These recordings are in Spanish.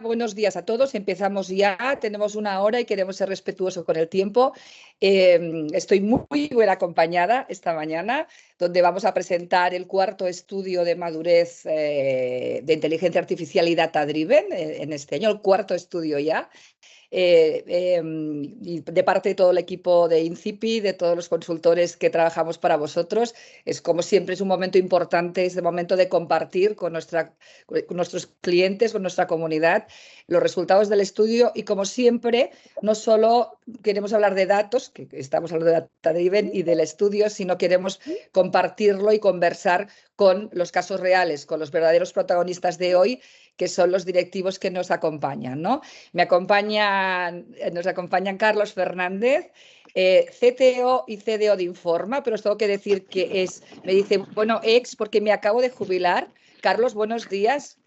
buenos días a todos. Empezamos ya, tenemos una hora y queremos ser respetuosos con el tiempo. Estoy muy bien acompañada esta mañana, donde vamos a presentar el cuarto estudio de madurez de inteligencia artificial y data driven en este año, el cuarto estudio ya. Y de parte de todo el equipo de INCIPI, de todos los consultores que trabajamos para vosotros, es como siempre, es un momento importante, es el momento de compartir con nuestros clientes, con nuestra comunidad, los resultados del estudio y como siempre, no solo queremos hablar de datos, que estamos hablando de Data Driven y del estudio, sino queremos compartirlo y conversar con los casos reales, con los verdaderos protagonistas de hoy, que son los directivos que nos acompañan, ¿no? Nos acompañan Carlos Fernández, CTO y CDO de Informa, pero os tengo que decir que me dice, bueno, porque me acabo de jubilar. Carlos, buenos días.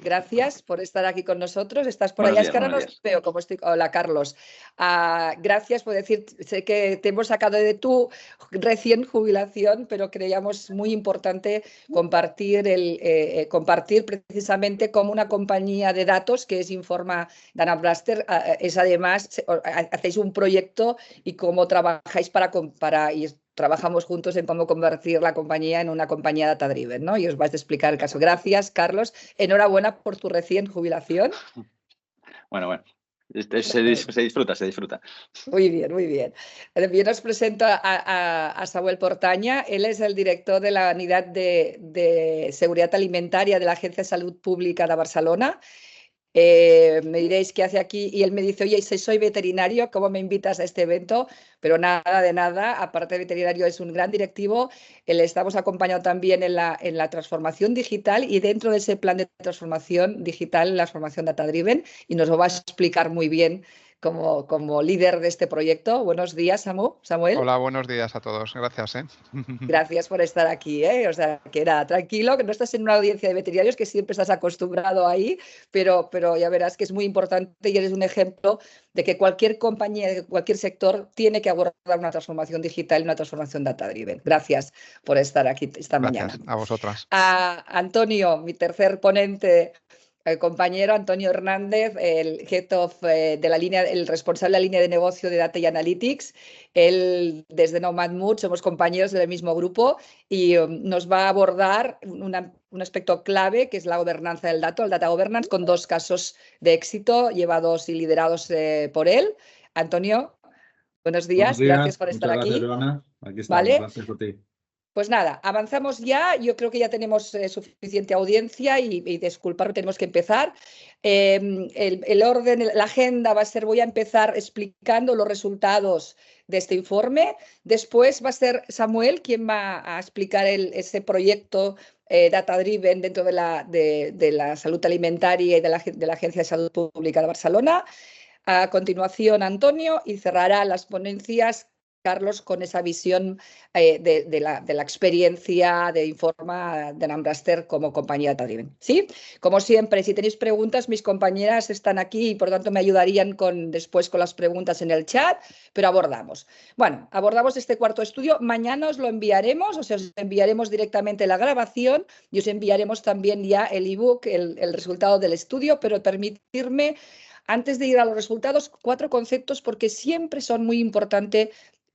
Gracias por estar aquí con nosotros. Estás por allá. Es que ahora no os veo como estoy. Hola, Carlos. Gracias por decir, sé que te hemos sacado de tu recién jubilación, pero creíamos muy importante compartir precisamente como una compañía de datos que es Informa Dun & Bradstreet. Es además, hacéis un proyecto y cómo trabajáis y trabajamos juntos en cómo convertir la compañía en una compañía data-driven, ¿no? Y os vais a explicar el caso. Gracias, Carlos. Enhorabuena por tu recién jubilación. Bueno. Se disfruta. Muy bien, muy bien. Yo os presento a Samuel Portaña. Él es el director de la Unidad de Seguridad Alimentaria de la Agencia de Salud Pública de Barcelona. Me diréis qué hace aquí y él me dice, oye, si soy veterinario, ¿cómo me invitas a este evento? Pero nada de nada, aparte de veterinario es un gran directivo, le estamos acompañando también en la transformación digital y dentro de ese plan de transformación digital, la transformación data driven, y nos lo va a explicar muy bien como líder de este proyecto. Buenos días, Samuel. Hola, buenos días a todos. Gracias. Gracias por estar aquí. O sea, que era tranquilo, que no estás en una audiencia de veterinarios, que siempre estás acostumbrado ahí, pero ya verás que es muy importante y eres un ejemplo de que cualquier compañía, de cualquier sector, tiene que abordar una transformación digital y una transformación data-driven. Gracias por estar aquí esta mañana. A vosotras. A Antonio, mi tercer ponente, el compañero Antonio Hernández, el head of el responsable de la línea de negocio de Data y Analytics. Él, desde Nomad Mood, somos compañeros del mismo grupo y nos va a abordar un aspecto clave, que es la gobernanza del dato, el data governance, con 2 casos de éxito llevados y liderados por él. Antonio, buenos días. Gracias por estar aquí. Gracias, Joana. Aquí estamos. ¿Vale? Gracias por ti. Pues nada, avanzamos ya. Yo creo que ya tenemos suficiente audiencia y disculpar, tenemos que empezar. El orden, la agenda va a ser, voy a empezar explicando los resultados de este informe. Después va a ser Samuel quien va a explicar ese proyecto Data Driven dentro de la salud alimentaria y de la Agencia de Salud Pública de Barcelona. A continuación, Antonio, y cerrará las ponencias Carlos con esa visión de la experiencia de Informa Dun & Bradstreet como compañía data-driven. ¿Sí? Como siempre, si tenéis preguntas, mis compañeras están aquí y por tanto me ayudarían después con las preguntas en el chat, pero abordamos. Bueno, abordamos este cuarto estudio. Mañana os lo enviaremos, o sea, os enviaremos directamente la grabación y os enviaremos también ya el ebook, el resultado del estudio, pero permitirme, antes de ir a los resultados, 4 conceptos porque siempre son muy importantes.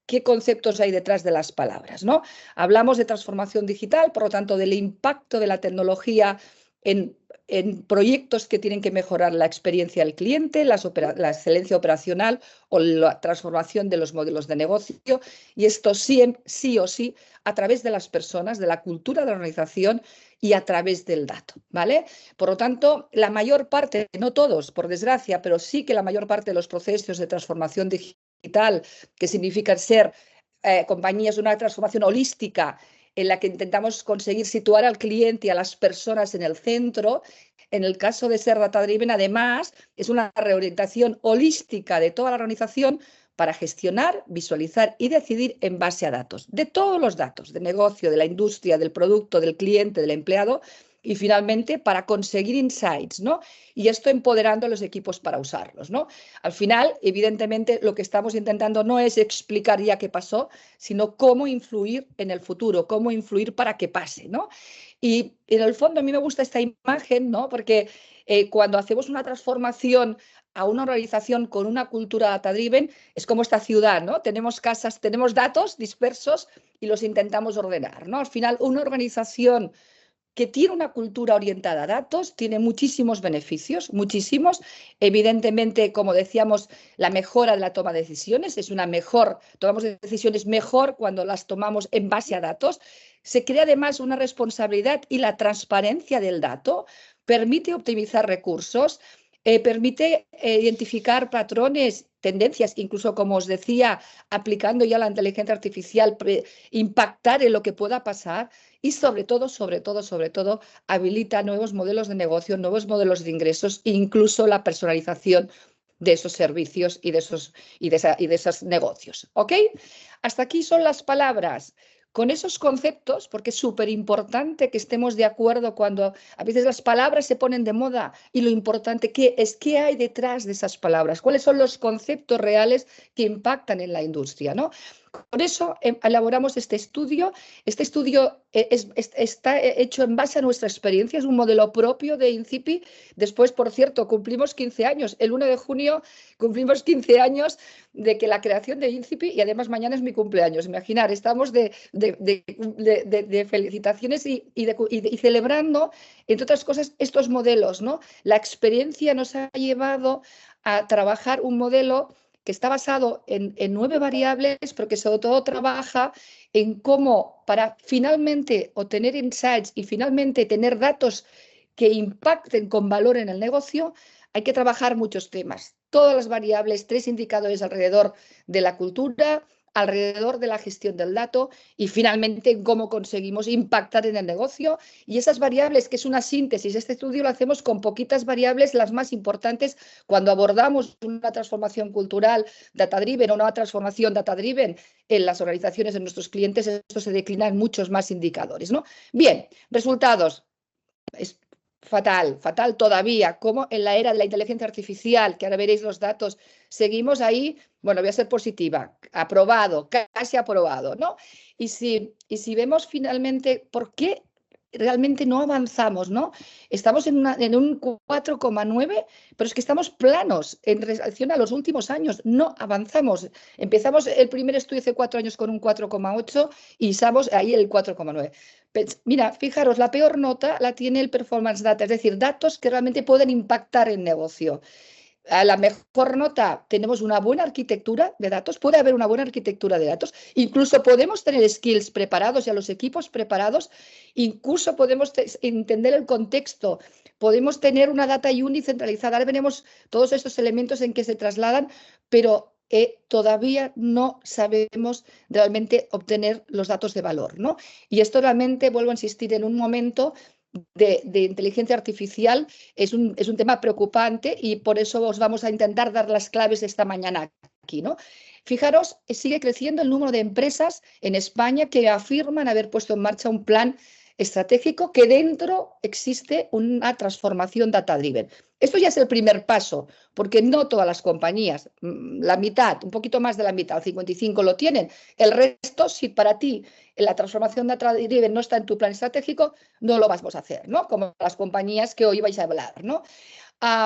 ¿Qué conceptos hay detrás de las palabras, ¿no? Hablamos de transformación digital, por lo tanto, del impacto de la tecnología en proyectos que tienen que mejorar la experiencia del cliente, la excelencia operacional o la transformación de los modelos de negocio. Y esto sí o sí a través de las personas, de la cultura de la organización y a través del dato, ¿vale? Por lo tanto, la mayor parte, no todos, por desgracia, pero sí que la mayor parte de los procesos de transformación digital, que significan ser compañías de una transformación holística en la que intentamos conseguir situar al cliente y a las personas en el centro. En el caso de ser data-driven, además, es una reorientación holística de toda la organización para gestionar, visualizar y decidir en base a datos, de todos los datos, de negocio, de la industria, del producto, del cliente, del empleado, y finalmente para conseguir insights, ¿no? Y esto empoderando a los equipos para usarlos, ¿no? Al final, evidentemente, lo que estamos intentando no es explicar ya qué pasó, sino cómo influir en el futuro, cómo influir para que pase, ¿no? Y en el fondo a mí me gusta esta imagen, ¿no? Porque Cuando hacemos una transformación a una organización con una cultura data-driven, es como esta ciudad, ¿no? Tenemos casas, tenemos datos dispersos y los intentamos ordenar, ¿no? Al final, una organización que tiene una cultura orientada a datos, tiene muchísimos beneficios, muchísimos. Evidentemente, como decíamos, la mejora de la toma de decisiones es una mejor, tomamos decisiones mejor cuando las tomamos en base a datos. Se crea además una responsabilidad y la transparencia del dato permite optimizar recursos, permite identificar patrones, tendencias, incluso como os decía, aplicando ya la inteligencia artificial, impactar en lo que pueda pasar. Y sobre todo, habilita nuevos modelos de negocio, nuevos modelos de ingresos e incluso la personalización de esos servicios y de esos negocios. ¿Ok? Hasta aquí son las palabras. Con esos conceptos, porque es súper importante que estemos de acuerdo cuando a veces las palabras se ponen de moda y lo importante es qué hay detrás de esas palabras, cuáles son los conceptos reales que impactan en la industria, ¿no? Por eso elaboramos este estudio. Este estudio está hecho en base a nuestra experiencia, es un modelo propio de INCIPI. Después, por cierto, cumplimos 15 años. El 1 de junio cumplimos 15 años de que la creación de INCIPI, y además mañana es mi cumpleaños. Imaginar, estamos de felicitaciones y celebrando, entre otras cosas, estos modelos, ¿no? La experiencia nos ha llevado a trabajar un modelo que está basado en 9 variables, pero que sobre todo trabaja en cómo, para finalmente obtener insights y finalmente tener datos que impacten con valor en el negocio, hay que trabajar muchos temas. Todas las variables, 3 indicadores alrededor de la cultura, alrededor de la gestión del dato y finalmente cómo conseguimos impactar en el negocio. Y esas variables, que es una síntesis, este estudio lo hacemos con poquitas variables, las más importantes cuando abordamos una transformación cultural data-driven o una transformación data-driven en las organizaciones de nuestros clientes. Esto se declina en muchos más indicadores, ¿no? Bien, resultados. Es fatal todavía, como en la era de la inteligencia artificial, que ahora veréis los datos, seguimos ahí. Bueno, voy a ser positiva, aprobado, casi aprobado, ¿no? Y si vemos finalmente por qué realmente no avanzamos, ¿no? Estamos en un 4,9, pero es que estamos planos en relación a los últimos años, no avanzamos. Empezamos el primer estudio hace 4 años con un 4,8 y estamos ahí el 4,9. Mira, fijaros, la peor nota la tiene el performance data, es decir, datos que realmente pueden impactar el negocio. A la mejor nota tenemos una buena arquitectura de datos, puede haber una buena arquitectura de datos, incluso podemos tener skills preparados y a los equipos preparados, incluso podemos entender el contexto, podemos tener una data unit centralizada. Ahora veremos todos estos elementos en que se trasladan, pero todavía no sabemos realmente obtener los datos de valor, ¿no? Y esto realmente, vuelvo a insistir, en un momento de inteligencia artificial es un tema preocupante y por eso os vamos a intentar dar las claves esta mañana aquí, ¿no? Fijaros, sigue creciendo el número de empresas en España que afirman haber puesto en marcha un plan estratégico que dentro existe una transformación data-driven. Esto ya es el primer paso, porque no todas las compañías, la mitad, un poquito más de la mitad, el 55 lo tienen. El resto, si para ti la transformación data-driven no está en tu plan estratégico, no lo vamos a hacer, ¿no? Como las compañías que hoy vais a hablar, ¿no?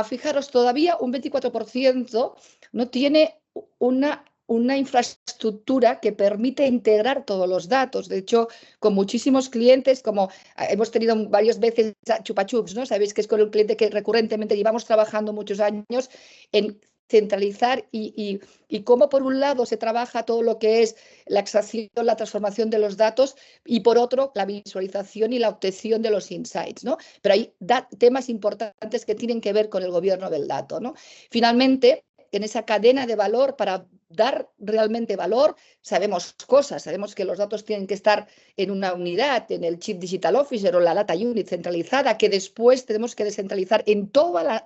Fijaros, todavía un 24% no tiene una infraestructura que permite integrar todos los datos. De hecho, con muchísimos clientes, como hemos tenido varias veces Chupa Chups, ¿no? Sabéis que es con el cliente que recurrentemente llevamos trabajando muchos años en centralizar y cómo por un lado se trabaja todo lo que es la extracción, la transformación de los datos y por otro la visualización y la obtención de los insights, ¿no? Pero hay temas importantes que tienen que ver con el gobierno del dato, ¿no? Finalmente, en esa cadena de valor, para dar realmente valor, sabemos cosas, sabemos que los datos tienen que estar en una unidad, en el Chief Digital Officer o la Data Unit centralizada, que después tenemos que descentralizar en todas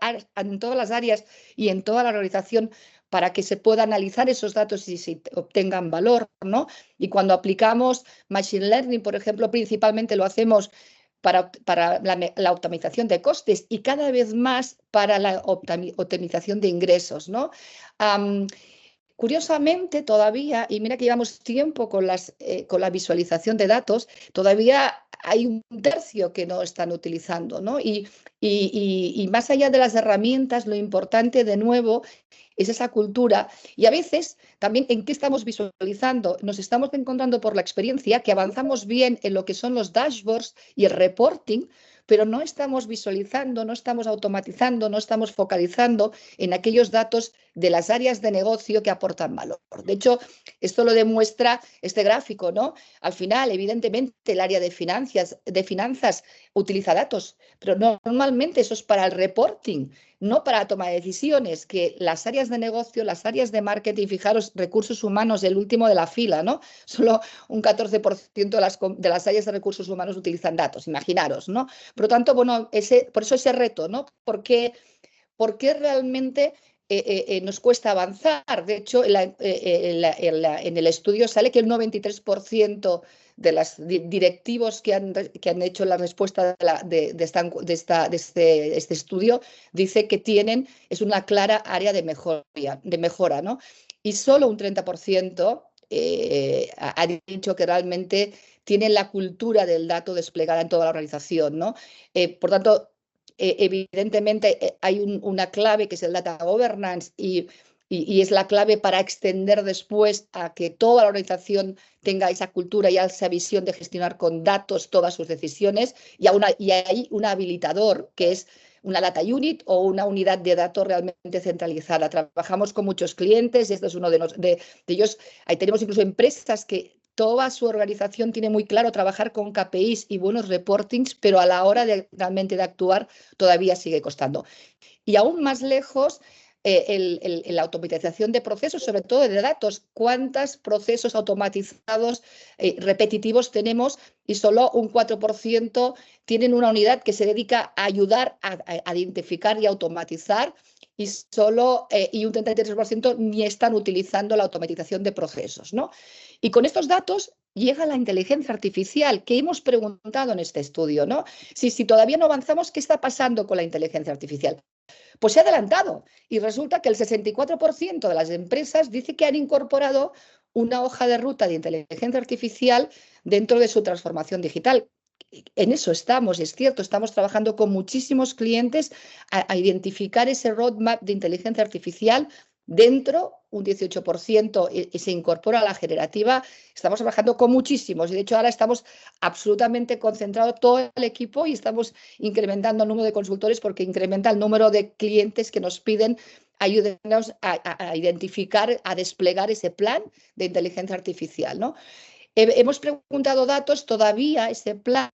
las áreas y en toda la organización para que se pueda analizar esos datos y se obtengan valor, ¿no? Y cuando aplicamos Machine Learning, por ejemplo, principalmente lo hacemos para la optimización de costes y cada vez más para la optimización de ingresos, ¿no? curiosamente todavía, y mira que llevamos tiempo con la visualización de datos, todavía hay un tercio que no están utilizando, ¿no? Y más allá de las herramientas, lo importante de nuevo es esa cultura y a veces también en qué estamos visualizando. Nos estamos encontrando por la experiencia que avanzamos bien en lo que son los dashboards y el reporting, pero no estamos visualizando, no estamos automatizando, no estamos focalizando en aquellos datos de las áreas de negocio que aportan valor. De hecho, esto lo demuestra este gráfico, ¿no? Al final, evidentemente, el área de finanzas utiliza datos, pero normalmente eso es para el reporting, no para la toma de decisiones, que las áreas de negocio, las áreas de marketing, fijaros, recursos humanos, el último de la fila, ¿no? Solo un 14% de las áreas de recursos humanos utilizan datos, imaginaros, ¿no? Por lo tanto, bueno, por eso ese reto, ¿no? ¿Por qué realmente nos cuesta avanzar? De hecho, en el estudio sale que el 93% de los directivos que han hecho la respuesta de este estudio dice que es una clara área de mejora, ¿no? Y solo un 30% ha dicho que realmente tienen la cultura del dato desplegada en toda la organización, ¿no? Por tanto, evidentemente hay una clave que es el data governance y es la clave para extender después a que toda la organización tenga esa cultura y esa visión de gestionar con datos todas sus decisiones y hay un habilitador que es una data unit o una unidad de datos realmente centralizada. Trabajamos con muchos clientes y este es uno de ellos. Ahí tenemos incluso empresas que toda su organización tiene muy claro trabajar con KPIs y buenos reportings, pero a la hora realmente de actuar todavía sigue costando. Y aún más lejos, la automatización de procesos, sobre todo de datos. ¿Cuántos procesos automatizados repetitivos tenemos? Y solo un 4% tienen una unidad que se dedica a ayudar a identificar y automatizar y un 33% ni están utilizando la automatización de procesos, ¿no? Y con estos datos llega la inteligencia artificial que hemos preguntado en este estudio, ¿no? Si todavía no avanzamos, ¿qué está pasando con la inteligencia artificial? Pues se ha adelantado y resulta que el 64% de las empresas dice que han incorporado una hoja de ruta de inteligencia artificial dentro de su transformación digital. En eso estamos, es cierto, estamos trabajando con muchísimos clientes a identificar ese roadmap de inteligencia artificial dentro, un 18% y se incorpora a la generativa. Estamos trabajando con muchísimos y de hecho ahora estamos absolutamente concentrados todo el equipo y estamos incrementando el número de consultores porque incrementa el número de clientes que nos piden ayúdenos a identificar, a desplegar ese plan de inteligencia artificial, ¿no? Hemos preguntado datos, todavía ese plan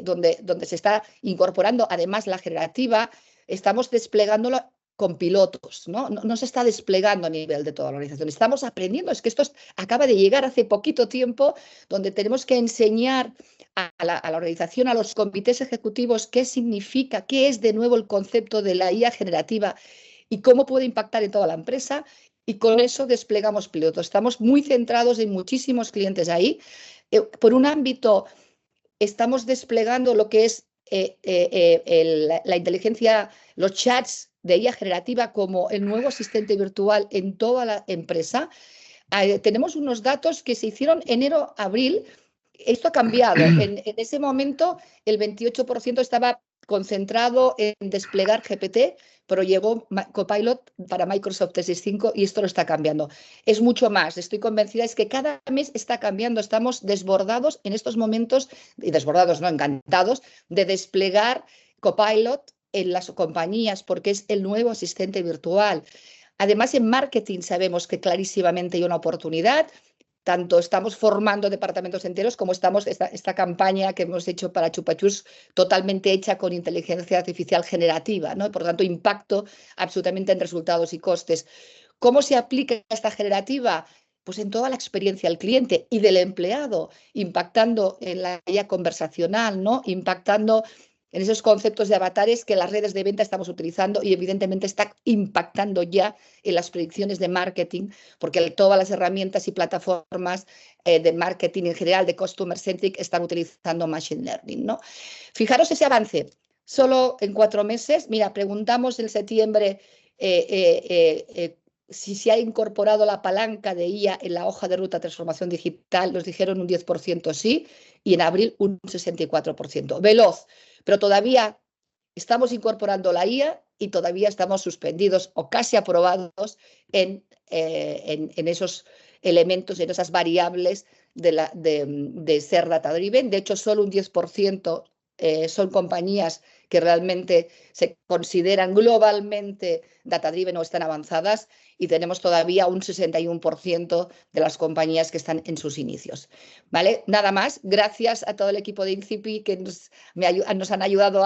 donde se está incorporando además la generativa, estamos desplegándolo con pilotos, ¿no? No se está desplegando a nivel de toda la organización. Estamos aprendiendo, es que esto acaba de llegar hace poquito tiempo, donde tenemos que enseñar a la organización, a los comités ejecutivos, qué significa, qué es de nuevo el concepto de la IA generativa y cómo puede impactar en toda la empresa. Y con eso desplegamos pilotos. Estamos muy centrados en muchísimos clientes ahí. Por un ámbito, estamos desplegando lo que es la inteligencia, los chats de IA generativa como el nuevo asistente virtual en toda la empresa. Tenemos unos datos que se hicieron enero-abril. Esto ha cambiado. En ese momento, el 28% estaba concentrado en desplegar GPT, pero llegó Copilot para Microsoft 365 y esto lo está cambiando. Es mucho más. Estoy convencida, es que cada mes está cambiando. Estamos desbordados en estos momentos, y desbordados, no, encantados, de desplegar Copilot en las compañías porque es el nuevo asistente virtual. Además, en marketing sabemos que clarísimamente hay una oportunidad. Tanto estamos formando departamentos enteros como estamos esta campaña que hemos hecho para Chupa Chups totalmente hecha con inteligencia artificial generativa, ¿no? Por lo tanto, impacto absolutamente en resultados y costes. ¿Cómo se aplica esta generativa? Pues en toda la experiencia del cliente y del empleado, impactando en la IA conversacional, ¿no? Impactando en esos conceptos de avatares que las redes de venta estamos utilizando y evidentemente está impactando ya en las predicciones de marketing, porque todas las herramientas y plataformas de marketing en general, de Customer Centric, están utilizando Machine Learning, ¿no? Fijaros ese avance. Solo en 4 meses, mira, preguntamos en septiembre si se ha incorporado la palanca de IA en la hoja de ruta de transformación digital, nos dijeron un 10% sí, y en abril un 64%. Veloz, pero todavía estamos incorporando la IA y todavía estamos suspendidos o casi aprobados en esos elementos, en esas variables de ser data-driven. De hecho, solo un 10% son compañías que realmente se consideran globalmente data-driven o están avanzadas, y tenemos todavía un 61% de las compañías que están en sus inicios. ¿Vale? Nada más. Gracias a todo el equipo de INCIPI que nos han ayudado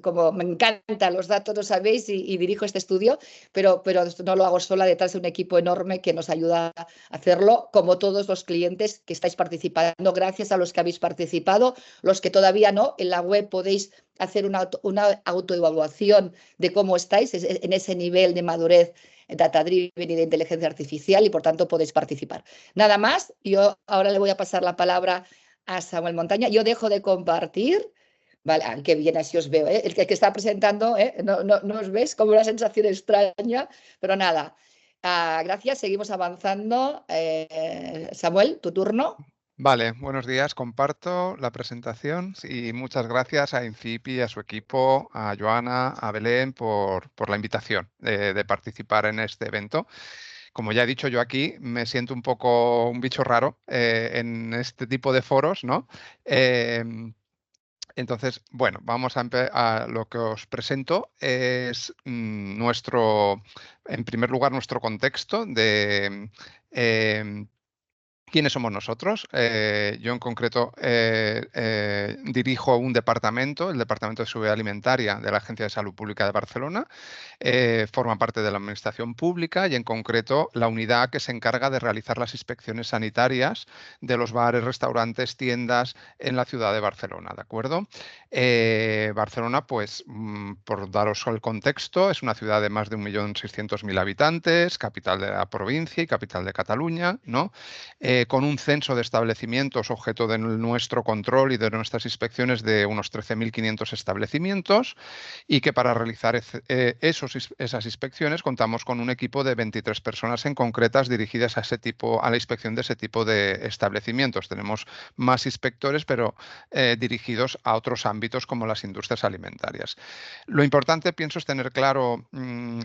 como me encantan los datos, lo sabéis, y dirijo este estudio, pero no lo hago sola, detrás de un equipo enorme que nos ayuda a hacerlo, como todos los clientes que estáis participando. Gracias a los que habéis participado, los que todavía no, en la web podéis hacer una autoevaluación de cómo estáis en ese nivel de madurez data-driven y de inteligencia artificial, y por tanto podéis participar. Nada más, yo ahora le voy a pasar la palabra a Samuel Montaña. Yo dejo de compartir. Vale, qué bien, así os veo. El que está presentando, no os ves, como una sensación extraña, pero nada. Gracias, seguimos avanzando. Samuel, tu turno. Vale, buenos días. Comparto la presentación y muchas gracias a INCIPI, a su equipo, a Joana, a Belén por la invitación de participar en este evento. Como ya he dicho, yo aquí me siento un poco un bicho raro en este tipo de foros, ¿no? Entonces, bueno, vamos a lo que os presento es en primer lugar, nuestro contexto de ¿quiénes somos nosotros? Yo en concreto dirijo un departamento, el Departamento de Seguridad Alimentaria de la Agencia de Salud Pública de Barcelona. Forma parte de la Administración Pública y en concreto la unidad que se encarga de realizar las inspecciones sanitarias de los bares, restaurantes, tiendas en la ciudad de Barcelona, ¿de acuerdo? Barcelona, pues, por daros el contexto, es una ciudad de más de 1.600.000 habitantes, capital de la provincia y capital de Cataluña, ¿no? Con un censo de establecimientos objeto de nuestro control y de nuestras inspecciones de unos 13.500 establecimientos, y que para realizar esas inspecciones contamos con un equipo de 23 personas en concretas dirigidas a la inspección de ese tipo de establecimientos. Tenemos más inspectores, pero dirigidos a otros ámbitos como las industrias alimentarias. Lo importante, pienso, es tener claro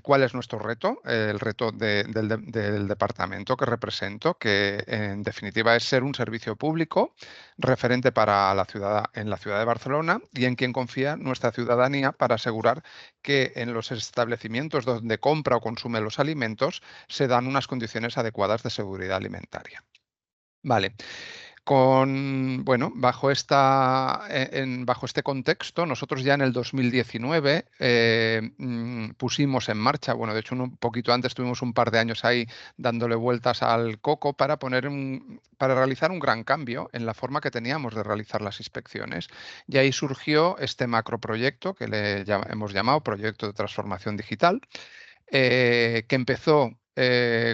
cuál es nuestro reto, el reto del departamento que represento, que en definitiva es ser un servicio público referente para en la ciudad de Barcelona y en quien confía nuestra ciudadanía para asegurar que en los establecimientos donde compra o consume los alimentos se dan unas condiciones adecuadas de seguridad alimentaria. Vale. Bajo este contexto, nosotros ya en el 2019 pusimos en marcha, de hecho un poquito antes tuvimos un par de años ahí dándole vueltas al coco para realizar un gran cambio en la forma que teníamos de realizar las inspecciones. Y ahí surgió este macroproyecto que hemos llamado Proyecto de Transformación Digital, que empezó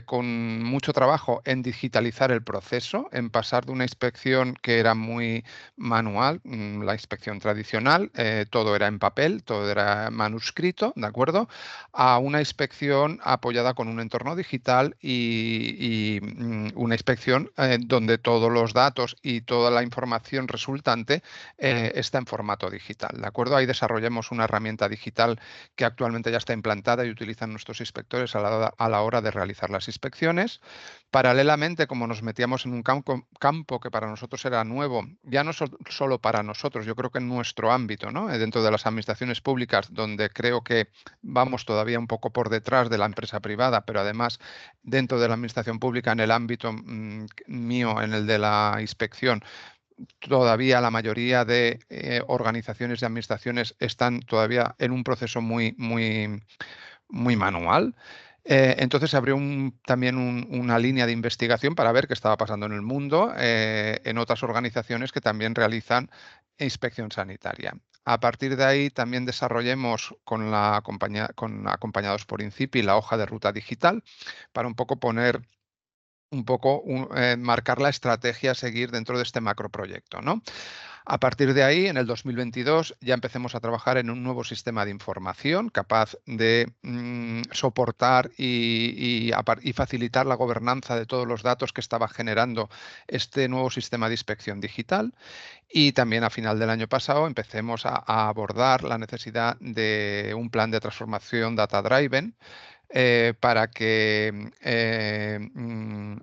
con mucho trabajo en digitalizar el proceso, en pasar de una inspección que era muy manual, la inspección tradicional, todo era en papel, todo era manuscrito, ¿de acuerdo?, a una inspección apoyada con un entorno digital y una inspección donde todos los datos y toda la información resultante está en formato digital, ¿de acuerdo? Ahí desarrollamos una herramienta digital que actualmente ya está implantada y utilizan nuestros inspectores a la hora de realizar las inspecciones. Paralelamente, como nos metíamos en un campo que para nosotros era nuevo, ya no solo para nosotros, yo creo que en nuestro ámbito, ¿no?, dentro de las administraciones públicas, donde creo que vamos todavía un poco por detrás de la empresa privada, pero además dentro de la administración pública, en el ámbito mío, en el de la inspección, todavía la mayoría de organizaciones y administraciones están todavía en un proceso muy manual. Entonces se abrió también una línea de investigación para ver qué estaba pasando en el mundo, en otras organizaciones que también realizan inspección sanitaria. A partir de ahí también desarrollemos acompañados por INCIPI la hoja de ruta digital para un poco marcar la estrategia a seguir dentro de este macroproyecto, ¿no? A partir de ahí, en el 2022, ya empecemos a trabajar en un nuevo sistema de información capaz de soportar y facilitar la gobernanza de todos los datos que estaba generando este nuevo sistema de inspección digital. Y también a final del año pasado empecemos a abordar la necesidad de un plan de transformación data-driven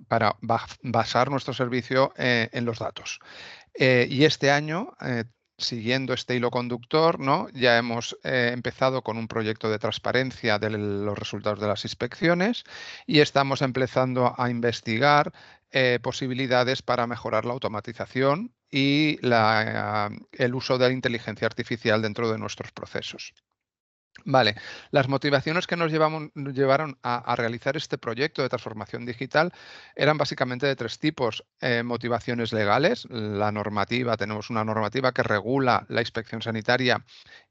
para basar nuestro servicio en los datos. Y este año, siguiendo este hilo conductor, ¿no? Ya hemos empezado con un proyecto de transparencia de los resultados de las inspecciones y estamos empezando a investigar posibilidades para mejorar la automatización y el uso de la inteligencia artificial dentro de nuestros procesos. Vale, las motivaciones que nos llevaron a realizar este proyecto de transformación digital eran básicamente de tres tipos. Motivaciones legales, la normativa, tenemos una normativa que regula la inspección sanitaria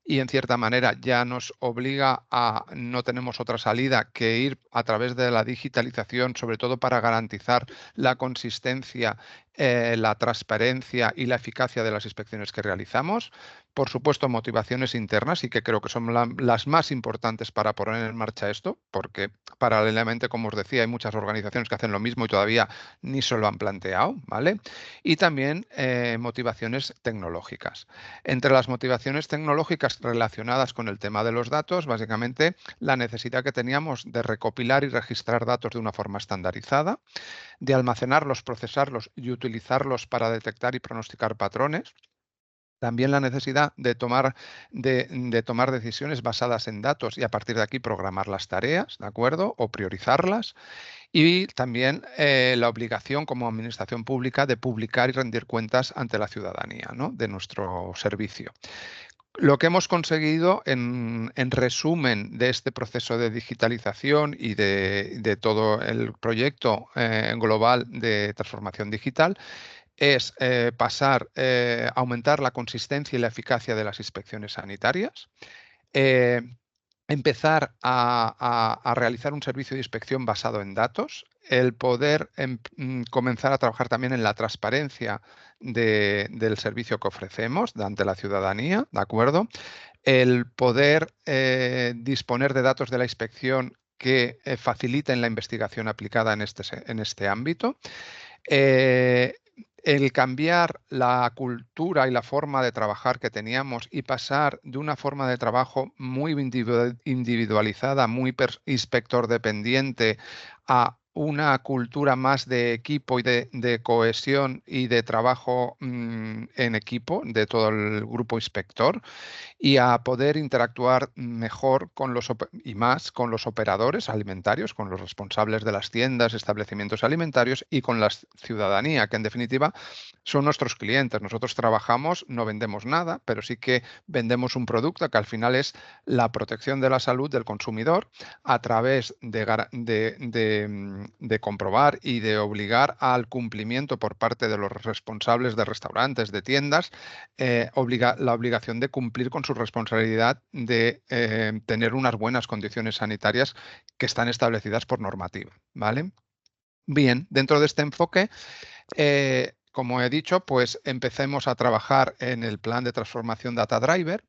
y en cierta manera ya nos obliga no tenemos otra salida que ir a través de la digitalización, sobre todo para garantizar la consistencia, la transparencia y la eficacia de las inspecciones que realizamos. Por supuesto, motivaciones internas y que creo que son las más importantes para poner en marcha esto, porque paralelamente, como os decía, hay muchas organizaciones que hacen lo mismo y todavía ni se lo han planteado, ¿vale? Y también motivaciones tecnológicas. Entre las motivaciones tecnológicas relacionadas con el tema de los datos, básicamente la necesidad que teníamos de recopilar y registrar datos de una forma estandarizada, de almacenarlos, procesarlos y utilizarlos para detectar y pronosticar patrones. También la necesidad de tomar decisiones basadas en datos y a partir de aquí programar las tareas, ¿de acuerdo? O priorizarlas. Y también la obligación como administración pública de publicar y rendir cuentas ante la ciudadanía, ¿no? De nuestro servicio. Lo que hemos conseguido en resumen de este proceso de digitalización y de todo el proyecto global de transformación digital es aumentar la consistencia y la eficacia de las inspecciones sanitarias, empezar a realizar un servicio de inspección basado en datos, el poder comenzar a trabajar también en la transparencia del servicio que ofrecemos ante la ciudadanía, ¿de acuerdo? El poder disponer de datos de la inspección que faciliten la investigación aplicada en este ámbito. El cambiar la cultura y la forma de trabajar que teníamos y pasar de una forma de trabajo muy individualizada, muy inspector dependiente, a una cultura más de equipo y de cohesión y de trabajo en equipo de todo el grupo inspector y a poder interactuar mejor y más con los operadores alimentarios, con los responsables de las tiendas, establecimientos alimentarios y con la ciudadanía, que en definitiva son nuestros clientes. Nosotros trabajamos, no vendemos nada, pero sí que vendemos un producto que al final es la protección de la salud del consumidor a través de comprobar y de obligar al cumplimiento por parte de los responsables de restaurantes, de tiendas, la obligación de cumplir con su responsabilidad de tener unas buenas condiciones sanitarias que están establecidas por normativa, ¿vale? Bien, dentro de este enfoque, como he dicho, pues empecemos a trabajar en el plan de transformación Data Driver.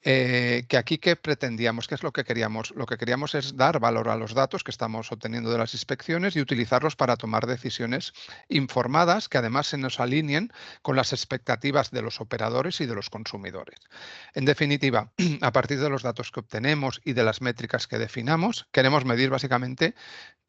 Que aquí, ¿qué pretendíamos? ¿Qué es lo que queríamos? Lo que queríamos es dar valor a los datos que estamos obteniendo de las inspecciones y utilizarlos para tomar decisiones informadas que además se nos alineen con las expectativas de los operadores y de los consumidores. En definitiva, a partir de los datos que obtenemos y de las métricas que definamos, queremos medir básicamente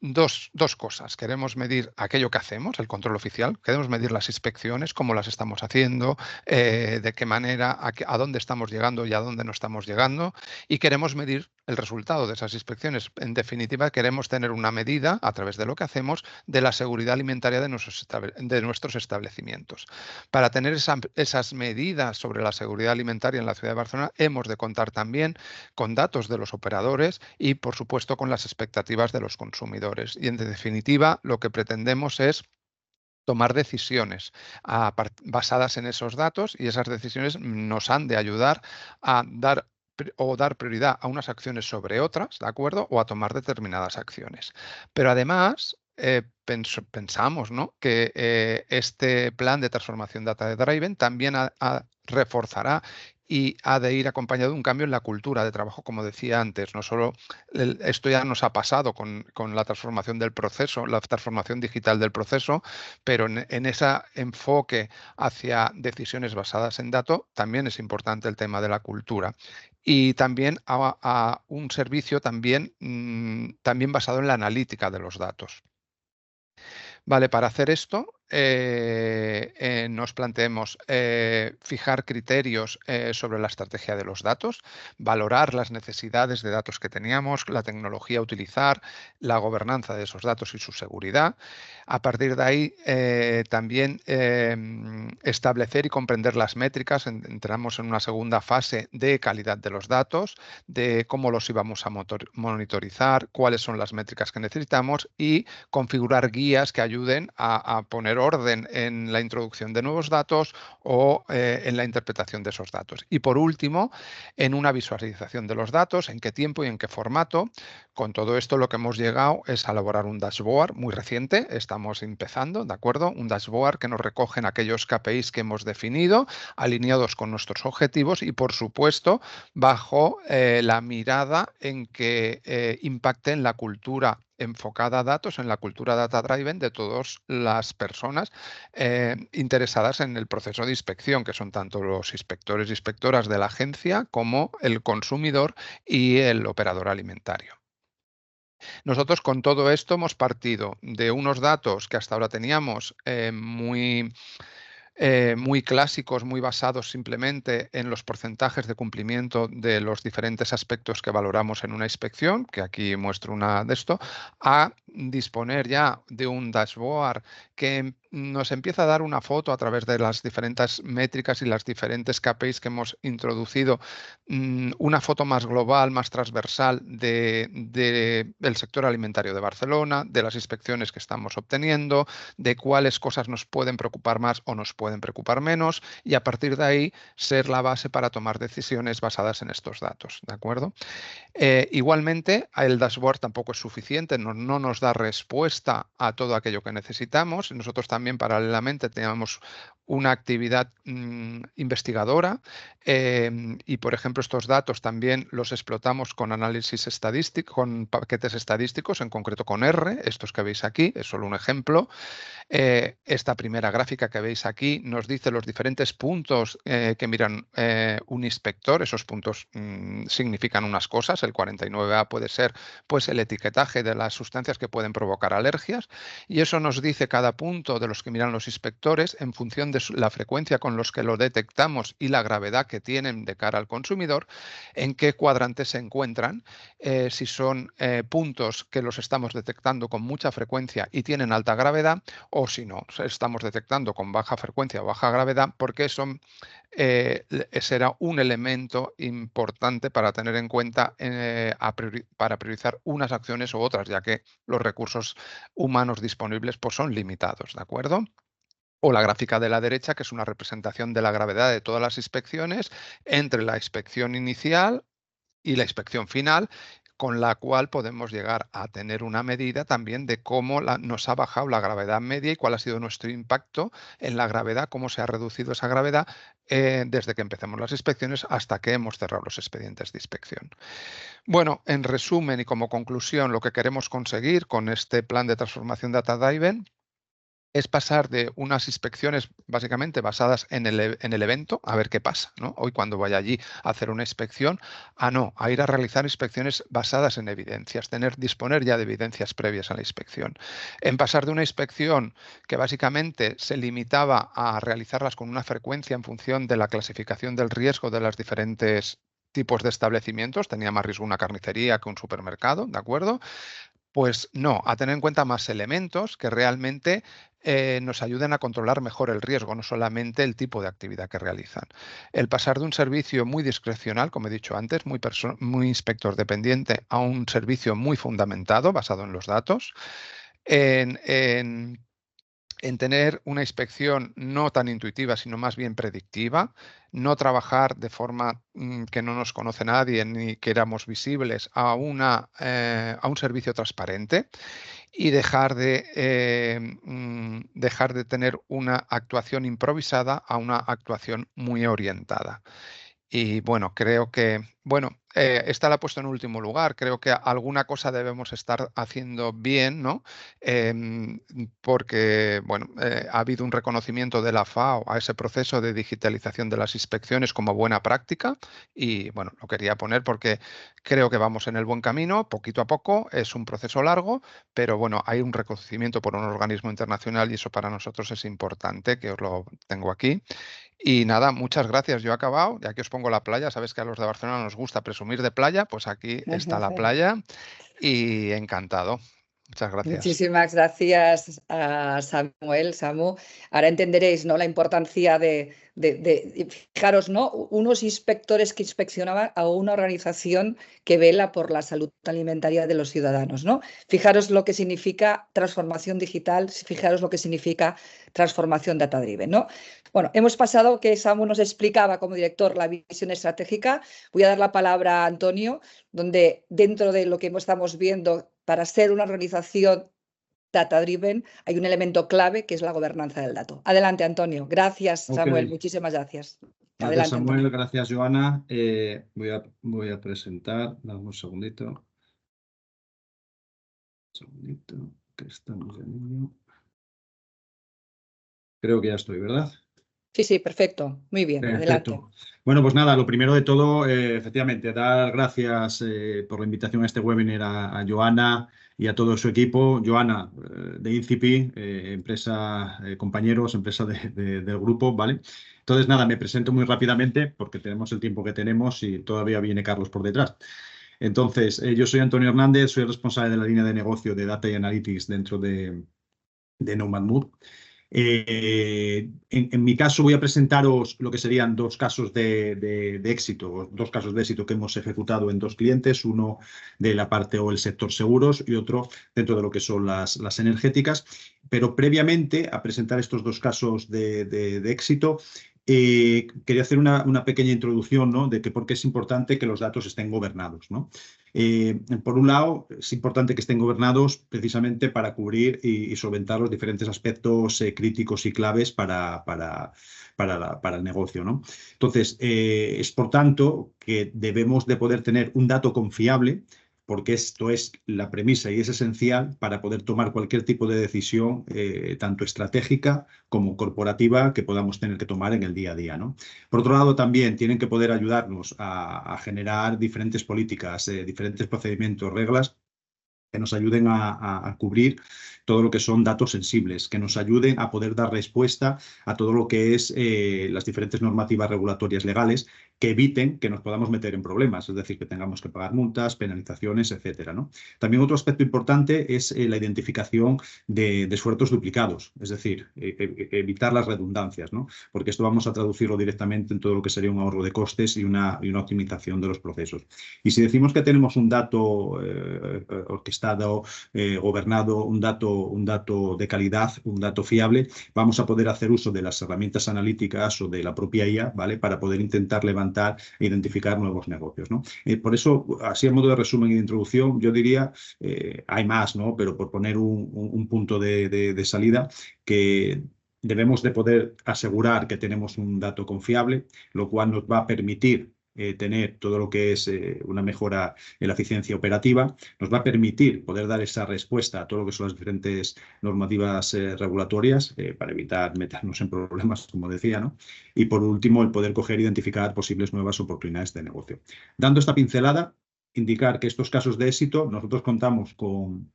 dos cosas. Queremos medir aquello que hacemos, el control oficial, queremos medir las inspecciones, cómo las estamos haciendo, de qué manera, a dónde estamos llegando y a dónde no estamos llegando, y queremos medir el resultado de esas inspecciones. En definitiva, queremos tener una medida, a través de lo que hacemos, de la seguridad alimentaria de nuestros establecimientos. Para tener esas medidas sobre la seguridad alimentaria en la ciudad de Barcelona, hemos de contar también con datos de los operadores y, por supuesto, con las expectativas de los consumidores. Y, en definitiva, lo que pretendemos es tomar decisiones basadas en esos datos y esas decisiones nos han de ayudar a dar prioridad a unas acciones sobre otras, ¿de acuerdo? O a tomar determinadas acciones. Pero además, pensamos, ¿no?, que este plan de transformación data-driven también reforzará y ha de ir acompañado de un cambio en la cultura de trabajo, como decía antes. No solo esto ya nos ha pasado con la transformación del proceso, la transformación digital del proceso, pero en ese enfoque hacia decisiones basadas en datos también es importante el tema de la cultura. Y también a un servicio también basado en la analítica de los datos. Vale, para hacer esto nos planteemos fijar criterios sobre la estrategia de los datos, valorar las necesidades de datos que teníamos, la tecnología a utilizar, la gobernanza de esos datos y su seguridad. A partir de ahí también establecer y comprender las métricas. Entramos en una segunda fase de calidad de los datos, de cómo los íbamos a monitorizar, cuáles son las métricas que necesitamos y configurar guías que ayuden a poner orden en la introducción de nuevos datos o en la interpretación de esos datos. Y por último, en una visualización de los datos, en qué tiempo y en qué formato. Con todo esto lo que hemos llegado es a elaborar un dashboard muy reciente, estamos empezando, ¿de acuerdo? Un dashboard que nos recogen aquellos KPIs que hemos definido, alineados con nuestros objetivos y, por supuesto, bajo la mirada en que impacte en la cultura enfocada a datos, en la cultura data-driven de todas las personas interesadas en el proceso de inspección, que son tanto los inspectores e inspectoras de la agencia como el consumidor y el operador alimentario. Nosotros con todo esto hemos partido de unos datos que hasta ahora teníamos muy clásicos, muy basados simplemente en los porcentajes de cumplimiento de los diferentes aspectos que valoramos en una inspección, que aquí muestro una de esto, a disponer ya de un dashboard que nos empieza a dar una foto a través de las diferentes métricas y las diferentes KPIs que hemos introducido, una foto más global, más transversal del sector alimentario de Barcelona, de las inspecciones que estamos obteniendo, de cuáles cosas nos pueden preocupar más o nos pueden preocupar menos, y a partir de ahí ser la base para tomar decisiones basadas en estos datos, ¿de acuerdo? Igualmente, el dashboard tampoco es suficiente, no nos da respuesta a todo aquello que necesitamos. Nosotros también paralelamente tenemos una actividad investigadora y, por ejemplo, estos datos también los explotamos con análisis estadístico, con paquetes estadísticos, en concreto con R, estos que veis aquí, es solo un ejemplo. Esta primera gráfica que veis aquí nos dice los diferentes puntos que miran un inspector. Esos puntos significan unas cosas. El 49A puede ser pues, el etiquetaje de las sustancias que pueden provocar alergias, y eso nos dice cada punto de los que miran los inspectores en función de la frecuencia con los que lo detectamos y la gravedad que tienen de cara al consumidor, en qué cuadrante se encuentran, si son puntos que los estamos detectando con mucha frecuencia y tienen alta gravedad, o si no, estamos detectando con baja frecuencia o baja gravedad, porque son, será un elemento importante para tener en cuenta para priorizar unas acciones u otras, ya que los recursos humanos disponibles pues, son limitados, ¿de acuerdo? O la gráfica de la derecha, que es una representación de la gravedad de todas las inspecciones entre la inspección inicial y la inspección final, con la cual podemos llegar a tener una medida también de cómo nos ha bajado la gravedad media y cuál ha sido nuestro impacto en la gravedad, cómo se ha reducido esa gravedad desde que empezamos las inspecciones hasta que hemos cerrado los expedientes de inspección. Bueno, en resumen y como conclusión, lo que queremos conseguir con este plan de transformación data-driven es pasar de unas inspecciones básicamente basadas en el evento, a ver qué pasa, ¿no? Hoy cuando vaya allí a hacer una inspección, a ir a realizar inspecciones basadas en evidencias, disponer ya de evidencias previas a la inspección. En pasar de una inspección que básicamente se limitaba a realizarlas con una frecuencia en función de la clasificación del riesgo de los diferentes tipos de establecimientos, tenía más riesgo una carnicería que un supermercado, ¿de acuerdo? Pues no, a tener en cuenta más elementos que realmente nos ayuden a controlar mejor el riesgo, no solamente el tipo de actividad que realizan. El pasar de un servicio muy discrecional, como he dicho antes, muy inspector dependiente, a un servicio muy fundamentado, basado en los datos. En en tener una inspección no tan intuitiva, sino más bien predictiva, no trabajar de forma que no nos conoce nadie ni que éramos visibles a un servicio transparente y dejar de tener una actuación improvisada a una actuación muy orientada. Y bueno, creo que, esta la he puesto en último lugar. Creo que alguna cosa debemos estar haciendo bien, ¿no? Porque, ha habido un reconocimiento de la FAO a ese proceso de digitalización de las inspecciones como buena práctica y, bueno, lo quería poner porque creo que vamos en el buen camino, poquito a poco. Es un proceso largo, pero, bueno, hay un reconocimiento por un organismo internacional y eso para nosotros es importante, que os lo tengo aquí. Y nada, muchas gracias. Yo he acabado. Y aquí os pongo la playa. Sabes que a los de Barcelona nos gusta presumir de playa. Pues aquí está la playa y encantado. Muchas gracias. Muchísimas gracias a Samu. Ahora entenderéis, ¿no?, la importancia de fijaros, ¿no?, unos inspectores que inspeccionaban a una organización que vela por la salud alimentaria de los ciudadanos, ¿no? Fijaros lo que significa transformación digital, fijaros lo que significa transformación data-driven, ¿no? Bueno, hemos pasado que Samu nos explicaba como director la visión estratégica. Voy a dar la palabra a Antonio, donde dentro de lo que estamos viendo, para ser una organización data-driven hay un elemento clave que es la gobernanza del dato. Adelante, Antonio. Gracias, Samuel. Muchísimas gracias. Gracias, adelante, Samuel. Antonio. Gracias, Joana. Voy a presentar. Dame un segundito. Un segundito, que estamos en ello. Creo que ya estoy, ¿verdad? Sí, perfecto. Muy bien, Perfecto. adelante. Bueno, pues nada, lo primero de todo, efectivamente, dar gracias por la invitación a este webinar a Joana y a todo su equipo. Joana, de Incipi, compañeros, empresa del grupo, ¿vale? Entonces, nada, me presento muy rápidamente porque tenemos el tiempo que tenemos y todavía viene Carlos por detrás. Entonces, yo soy Antonio Hernández, soy el responsable de la línea de negocio de Data y Analytics dentro de Nomad Move. En mi caso voy a presentaros lo que serían dos casos de éxito, dos casos de éxito que hemos ejecutado en dos clientes, uno de la parte o el sector seguros y otro dentro de lo que son las energéticas. Pero previamente a presentar estos dos casos de éxito, quería hacer una pequeña introducción, ¿no?, de por qué es importante que los datos estén gobernados, ¿no? Por un lado, es importante que estén gobernados precisamente para cubrir y solventar los diferentes aspectos críticos y claves para el negocio, ¿no? Entonces, es por tanto que debemos de poder tener un dato confiable, porque esto es la premisa y es esencial para poder tomar cualquier tipo de decisión, tanto estratégica como corporativa, que podamos tener que tomar en el día a día, ¿no? Por otro lado, también tienen que poder ayudarnos a generar diferentes políticas, diferentes procedimientos, reglas que nos ayuden a cubrir todo lo que son datos sensibles, que nos ayuden a poder dar respuesta a todo lo que es las diferentes normativas regulatorias legales que eviten que nos podamos meter en problemas, es decir, que tengamos que pagar multas, penalizaciones, etcétera, ¿no? También otro aspecto importante es la identificación de esfuerzos duplicados, es decir, evitar las redundancias, ¿no? Porque esto vamos a traducirlo directamente en todo lo que sería un ahorro de costes y una optimización de los procesos. Y si decimos que tenemos un dato orquestado, gobernado, un dato de calidad, un dato fiable, vamos a poder hacer uso de las herramientas analíticas o de la propia IA, ¿vale?, para poder intentar levantar e identificar nuevos negocios, ¿no? Por eso, así a modo de resumen y de introducción, yo diría, hay más, ¿no?, pero por poner un punto de salida, que debemos de poder asegurar que tenemos un dato confiable, lo cual nos va a permitir tener todo lo que es una mejora en la eficiencia operativa, nos va a permitir poder dar esa respuesta a todo lo que son las diferentes normativas regulatorias para evitar meternos en problemas, como decía, ¿no? Y por último, el poder coger e identificar posibles nuevas oportunidades de negocio. Dando esta pincelada, indicar que estos casos de éxito, nosotros contamos con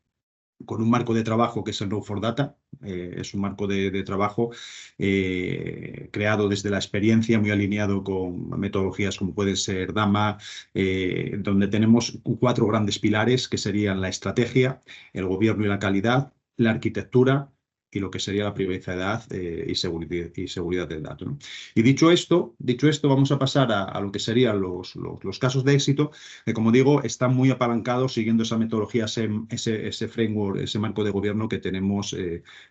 un marco de trabajo que es el Know4Data. Es un marco de trabajo creado desde la experiencia, muy alineado con metodologías como puede ser DAMA, donde tenemos 4 grandes pilares que serían la estrategia, el gobierno y la calidad, la arquitectura y lo que sería la privacidad y seguridad del dato, ¿no? Y dicho esto, vamos a pasar a lo que serían los casos de éxito, que como digo, están muy apalancados siguiendo esa metodología, ese framework, ese marco de gobierno que tenemos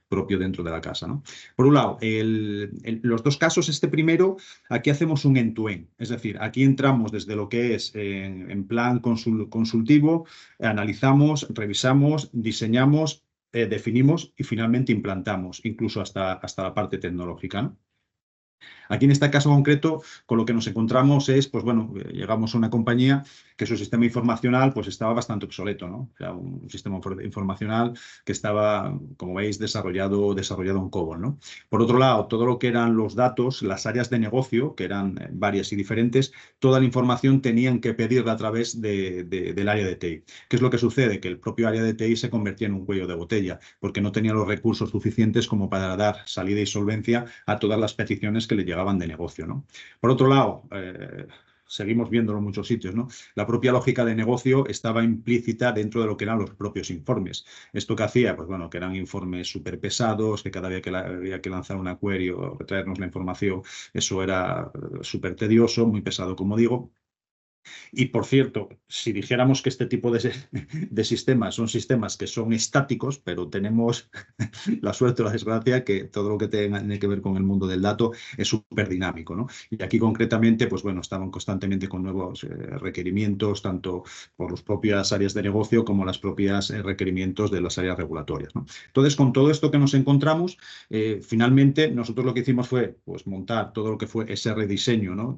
propio dentro de la casa, ¿no? Por un lado, los dos casos, este primero, aquí hacemos un end-to-end, es decir, aquí entramos desde lo que es en plan consultivo, analizamos, revisamos, diseñamos, definimos y finalmente implantamos, incluso hasta la parte tecnológica, ¿no? Aquí en este caso concreto, con lo que nos encontramos es, pues bueno, llegamos a una compañía que su sistema informacional pues estaba bastante obsoleto, ¿no? O sea, un sistema informacional que estaba, como veis, desarrollado en COBOL, ¿no? Por otro lado, todo lo que eran los datos, las áreas de negocio, que eran varias y diferentes, toda la información tenían que pedirla a través del área de TI. ¿Qué es lo que sucede? Que el propio área de TI se convertía en un cuello de botella, porque no tenía los recursos suficientes como para dar salida y solvencia a todas las peticiones que le llegaban de negocio, ¿no? Por otro lado, seguimos viéndolo en muchos sitios, ¿no? La propia lógica de negocio estaba implícita dentro de lo que eran los propios informes. ¿Esto que hacía? Pues bueno, que eran informes súper pesados, que cada vez que había que lanzar una query o traernos la información, eso era súper tedioso, muy pesado, como digo. Y, por cierto, si dijéramos que este tipo de sistemas son sistemas que son estáticos, pero tenemos la suerte o la desgracia que todo lo que tiene que ver con el mundo del dato es súper dinámico, ¿no? Y aquí concretamente, pues bueno, estaban constantemente con nuevos requerimientos, tanto por las propias áreas de negocio como las propias requerimientos de las áreas regulatorias, ¿no? Entonces, con todo esto que nos encontramos, finalmente nosotros lo que hicimos fue pues, montar todo lo que fue ese rediseño, ¿no?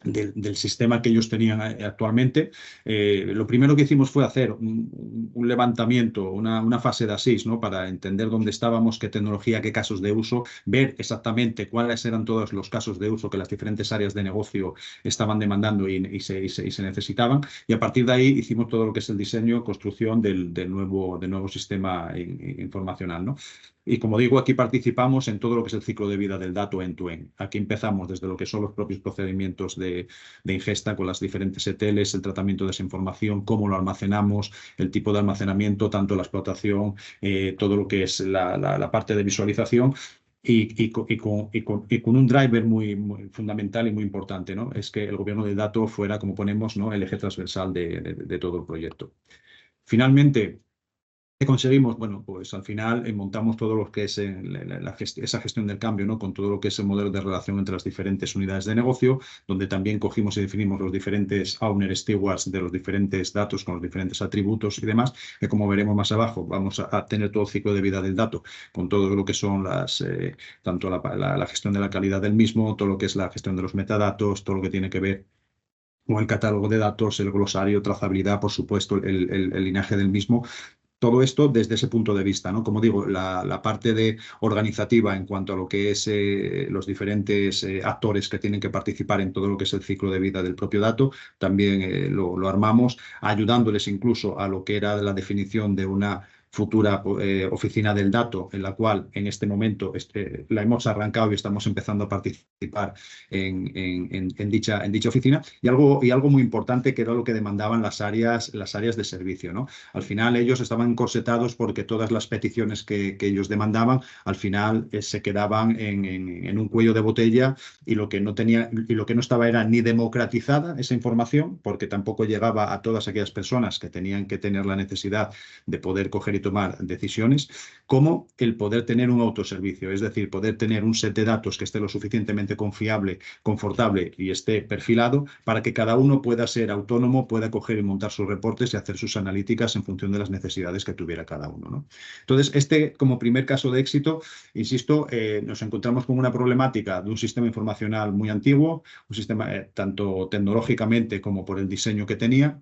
Del sistema que ellos tenían actualmente. Lo primero que hicimos fue hacer un levantamiento, una fase de ASIS, ¿no? Para entender dónde estábamos, qué tecnología, qué casos de uso, ver exactamente cuáles eran todos los casos de uso que las diferentes áreas de negocio estaban demandando y se necesitaban. Y a partir de ahí hicimos todo lo que es el diseño, construcción del nuevo sistema informacional, ¿no? Y como digo, aquí participamos en todo lo que es el ciclo de vida del dato end-to-end. Aquí empezamos desde lo que son los propios procedimientos de ingesta con las diferentes ETLs, el tratamiento de esa información, cómo lo almacenamos, el tipo de almacenamiento, tanto la explotación, todo lo que es la parte de visualización. Y con un driver muy fundamental y muy importante, ¿no? Es que el gobierno del dato fuera, como ponemos, ¿no? El eje transversal de todo el proyecto. Finalmente, ¿qué conseguimos? Bueno, pues al final montamos todo lo que es esa gestión del cambio, ¿no? Con todo lo que es el modelo de relación entre las diferentes unidades de negocio, donde también cogimos y definimos los diferentes owner stewards de los diferentes datos con los diferentes atributos y demás, que como veremos más abajo, vamos a tener todo el ciclo de vida del dato, con todo lo que son tanto la gestión de la calidad del mismo, todo lo que es la gestión de los metadatos, todo lo que tiene que ver con el catálogo de datos, el glosario, trazabilidad, por supuesto, el linaje del mismo. Todo esto desde ese punto de vista, ¿no? Como digo, la parte organizativa en cuanto a lo que es los diferentes actores que tienen que participar en todo lo que es el ciclo de vida del propio dato, también lo armamos, ayudándoles incluso a lo que era la definición de una futura oficina del dato, en la cual en este momento la hemos arrancado y estamos empezando a participar en dicha oficina. Y algo muy importante que era lo que demandaban las áreas de servicio, ¿no? Al final ellos estaban encorsetados porque todas las peticiones que ellos demandaban, al final se quedaban en un cuello de botella y lo que no estaba era ni democratizada esa información, porque tampoco llegaba a todas aquellas personas que tenían que tener la necesidad de poder coger y tomar decisiones, como el poder tener un autoservicio, es decir, poder tener un set de datos que esté lo suficientemente confiable, confortable y esté perfilado para que cada uno pueda ser autónomo, pueda coger y montar sus reportes y hacer sus analíticas en función de las necesidades que tuviera cada uno, ¿no? Entonces, como primer caso de éxito, insisto, nos encontramos con una problemática de un sistema informacional muy antiguo, un sistema tanto tecnológicamente como por el diseño que tenía,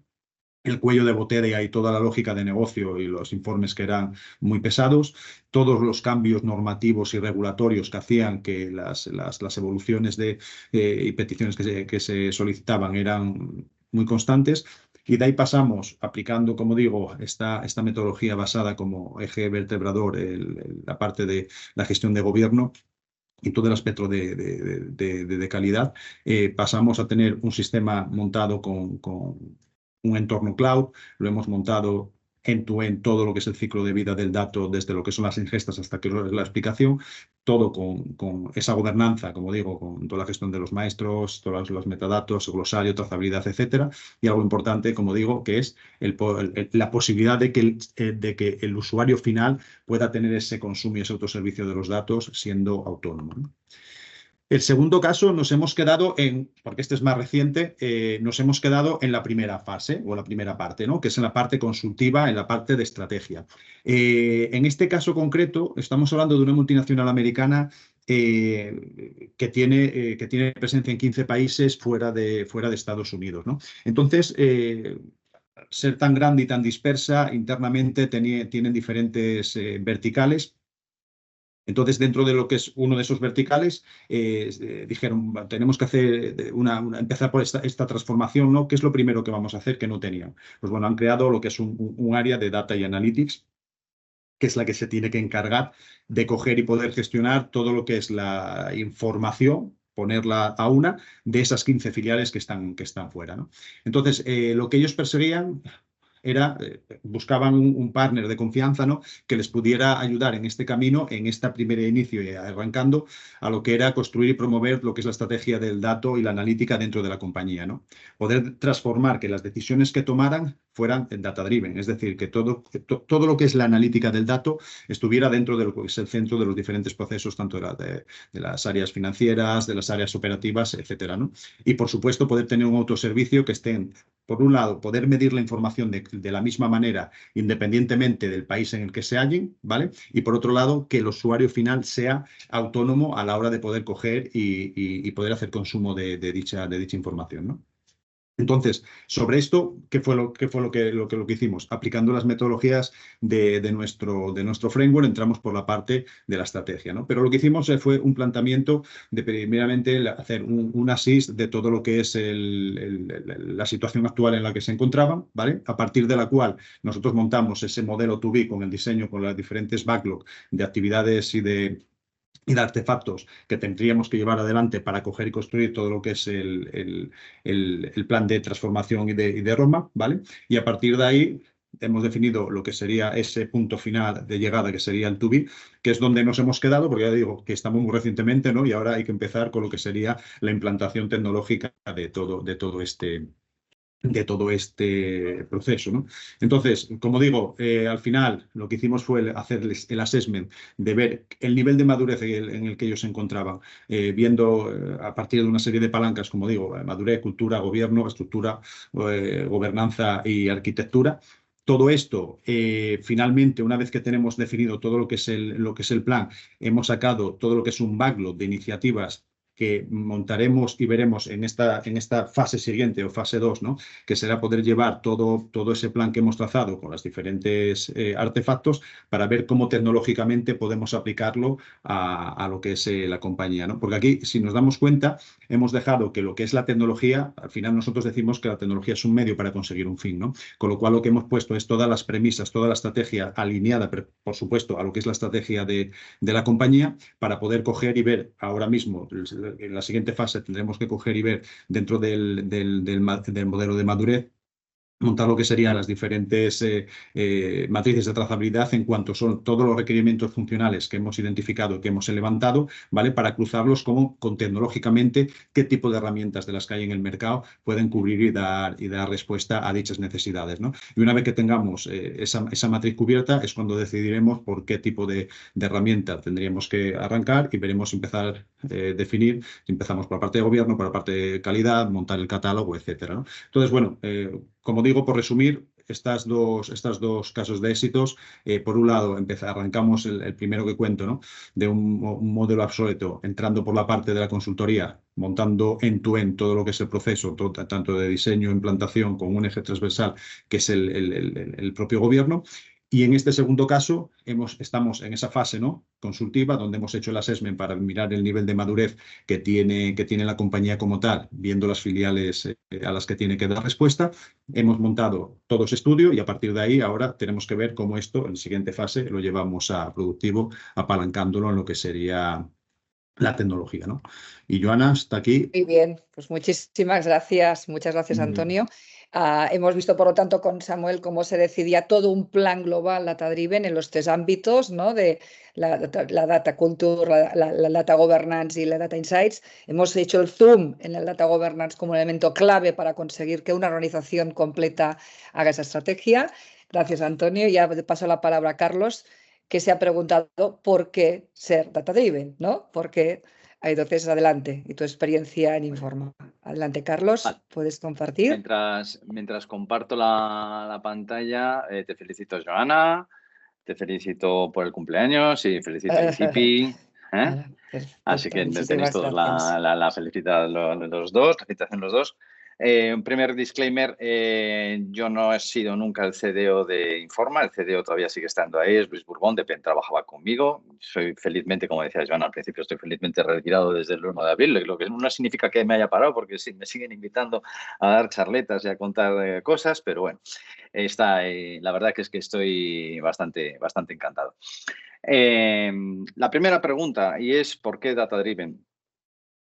el cuello de botella y toda la lógica de negocio y los informes que eran muy pesados, todos los cambios normativos y regulatorios que hacían que las evoluciones y peticiones que se solicitaban eran muy constantes. Y de ahí pasamos, aplicando, como digo, esta metodología basada como eje vertebrador, la parte de la gestión de gobierno, y todo el aspecto de calidad, pasamos a tener un sistema montado con un entorno cloud, lo hemos montado end-to-end todo lo que es el ciclo de vida del dato, desde lo que son las ingestas hasta que es la explicación, todo con esa gobernanza, como digo, con toda la gestión de los maestros, todos los metadatos, glosario, trazabilidad, etcétera. Y algo importante, como digo, que es la posibilidad de que el usuario final pueda tener ese consumo y ese autoservicio de los datos siendo autónomo, ¿no? El segundo caso nos hemos quedado porque este es más reciente, nos hemos quedado en la primera fase o la primera parte, ¿no? Que es en la parte consultiva, en la parte de estrategia. En este caso concreto estamos hablando de una multinacional americana que tiene presencia en 15 países fuera de Estados Unidos, ¿no? Entonces, ser tan grande y tan dispersa, internamente tienen diferentes verticales. Entonces, dentro de lo que es uno de esos verticales, dijeron, tenemos que hacer empezar por esta transformación, ¿no? ¿Qué es lo primero que vamos a hacer que no tenían? Pues bueno, han creado lo que es un área de Data y Analytics, que es la que se tiene que encargar de coger y poder gestionar todo lo que es la información, ponerla a una de esas 15 filiales que están fuera, ¿no? Entonces, lo que ellos perseguían buscaban un partner de confianza, ¿no? Que les pudiera ayudar en este camino, en este primer inicio y arrancando a lo que era construir y promover lo que es la estrategia del dato y la analítica dentro de la compañía, ¿no? Poder transformar que las decisiones que tomaran fueran data-driven, es decir, que todo lo que es la analítica del dato estuviera dentro de lo que es el centro de los diferentes procesos, tanto de las áreas financieras, de las áreas operativas, etcétera, ¿no? Y, por supuesto, poder tener un autoservicio que estén, por un lado, poder medir la información de la misma manera, independientemente del país en el que se hallen, ¿vale? Y por otro lado, que el usuario final sea autónomo a la hora de poder coger y poder hacer consumo de dicha información, ¿no? Entonces, sobre esto, ¿qué fue lo que hicimos? Aplicando las metodologías de nuestro framework, entramos por la parte de la estrategia, ¿no? Pero lo que hicimos fue un planteamiento de primeramente hacer un assist de todo lo que es la situación actual en la que se encontraban, ¿vale? A partir de la cual nosotros montamos ese modelo 2B con el diseño, con las diferentes backlogs de actividades y de artefactos que tendríamos que llevar adelante para coger y construir todo lo que es el plan de transformación y de roadmap, ¿vale? Y a partir de ahí hemos definido lo que sería ese punto final de llegada, que sería el 2B, que es donde nos hemos quedado, porque ya digo que estamos muy recientemente, ¿no? Y ahora hay que empezar con lo que sería la implantación tecnológica de todo este proceso, ¿no? Entonces, como digo, al final lo que hicimos fue hacerles el assessment de ver el nivel de madurez en el que ellos se encontraban, viendo a partir de una serie de palancas, como digo, madurez, cultura, gobierno, estructura, gobernanza y arquitectura. Todo esto, finalmente, una vez que tenemos definido todo lo que es el plan, hemos sacado todo lo que es un backlog de iniciativas que montaremos y veremos en esta fase siguiente o fase 2, ¿no? Que será poder llevar todo ese plan que hemos trazado con los diferentes artefactos para ver cómo tecnológicamente podemos aplicarlo a lo que es la compañía, ¿no? Porque aquí, si nos damos cuenta, hemos dejado que lo que es la tecnología, al final nosotros decimos que la tecnología es un medio para conseguir un fin, ¿no? Con lo cual lo que hemos puesto es todas las premisas, toda la estrategia alineada, pero, por supuesto, a lo que es la estrategia de la compañía para poder coger y ver ahora mismo. En la siguiente fase tendremos que coger y ver dentro del modelo de madurez, montar lo que serían las diferentes matrices de trazabilidad en cuanto son todos los requerimientos funcionales que hemos identificado, que hemos levantado, ¿vale? Para cruzarlos con tecnológicamente qué tipo de herramientas de las que hay en el mercado pueden cubrir y dar respuesta a dichas necesidades, ¿no? Y una vez que tengamos esa matriz cubierta es cuando decidiremos por qué tipo de herramienta tendríamos que arrancar y veremos empezar a definir si empezamos por la parte de gobierno, por la parte de calidad, montar el catálogo, etcétera, ¿no? Entonces, bueno, como digo, por resumir, estos dos casos de éxitos, por un lado, arrancamos el primero que cuento, ¿no? De un modelo obsoleto, entrando por la parte de la consultoría, montando end-to-end todo lo que es el proceso, tanto de diseño, implantación, con un eje transversal, que es el propio gobierno. Y en este segundo caso estamos en esa fase, ¿no? Consultiva, donde hemos hecho el assessment para mirar el nivel de madurez que tiene la compañía como tal, viendo las filiales a las que tiene que dar respuesta. Hemos montado todo ese estudio y a partir de ahí ahora tenemos que ver cómo esto, en la siguiente fase, lo llevamos a productivo, apalancándolo en lo que sería la tecnología, ¿no? Y Joana, está aquí. Muy bien, pues muchísimas gracias. Muchas gracias, Antonio. Hemos visto, por lo tanto, con Samuel cómo se decidía todo un plan global data-driven en los 3 ámbitos, ¿no? De la data culture, la data governance y la data insights. Hemos hecho el zoom en el data governance como elemento clave para conseguir que una organización completa haga esa estrategia. Gracias, Antonio. Ya paso la palabra a Carlos, que se ha preguntado por qué ser data-driven, ¿no? Porque entonces, adelante, y tu experiencia en Informa. Adelante, Carlos, Vale. ¿puedes compartir? Mientras comparto la pantalla, te felicito, Joana, te felicito por el cumpleaños y felicito a Isipi. Así que tenéis todos la felicidad los dos, la felicitación los dos. Un primer disclaimer, yo no he sido nunca el CDO de Informa, el CDO todavía sigue estando ahí, es Luis Burbón, trabajaba conmigo. Soy felizmente, como decía Joana al principio, estoy felizmente retirado desde el 1 de abril, lo que no significa que me haya parado, porque sí, me siguen invitando a dar charletas y a contar cosas, pero bueno, la verdad que es que estoy bastante encantado. La primera pregunta, y es ¿por qué Data Driven?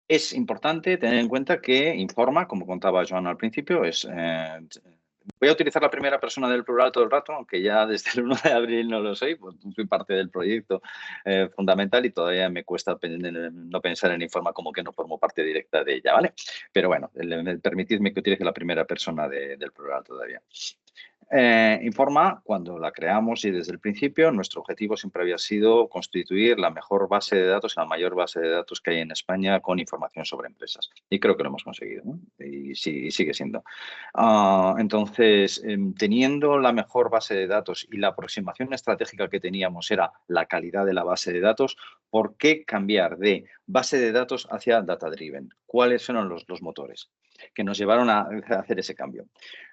Es importante tener en cuenta que Informa, como contaba Joan al principio, voy a utilizar la primera persona del plural todo el rato, aunque ya desde el 1 de abril no lo soy, pues fui parte del proyecto fundamental y todavía me cuesta no pensar en Informa como que no formo parte directa de ella, ¿vale? Pero bueno, permitidme que utilice la primera persona del plural todavía. Informa, cuando la creamos y desde el principio, nuestro objetivo siempre había sido constituir la mejor base de datos, la mayor base de datos que hay en España con información sobre empresas. Y creo que lo hemos conseguido, ¿no? Y sigue siendo. Entonces, teniendo la mejor base de datos y la aproximación estratégica que teníamos era la calidad de la base de datos, ¿por qué cambiar de base de datos hacia data-driven? ¿Cuáles fueron los motores que nos llevaron a hacer ese cambio?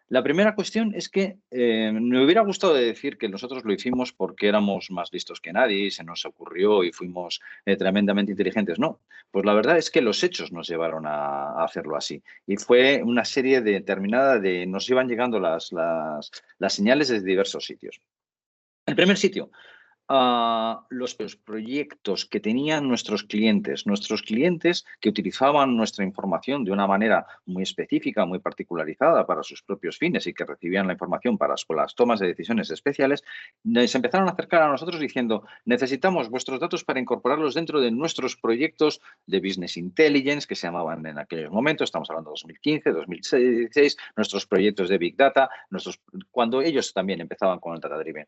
La primera cuestión es que me hubiera gustado decir que nosotros lo hicimos porque éramos más listos que nadie y se nos ocurrió y fuimos tremendamente inteligentes. No, pues la verdad es que los hechos nos llevaron a hacerlo así. Y fue una serie determinada nos iban llegando las señales desde diversos sitios. El primer sitio, los proyectos que tenían nuestros clientes que utilizaban nuestra información de una manera muy específica, muy particularizada para sus propios fines y que recibían la información para las tomas de decisiones especiales, se empezaron a acercar a nosotros diciendo: necesitamos vuestros datos para incorporarlos dentro de nuestros proyectos de Business Intelligence, que se llamaban en aquellos momentos, estamos hablando de 2015, 2016, nuestros proyectos de Big Data, cuando ellos también empezaban con el Data Driven.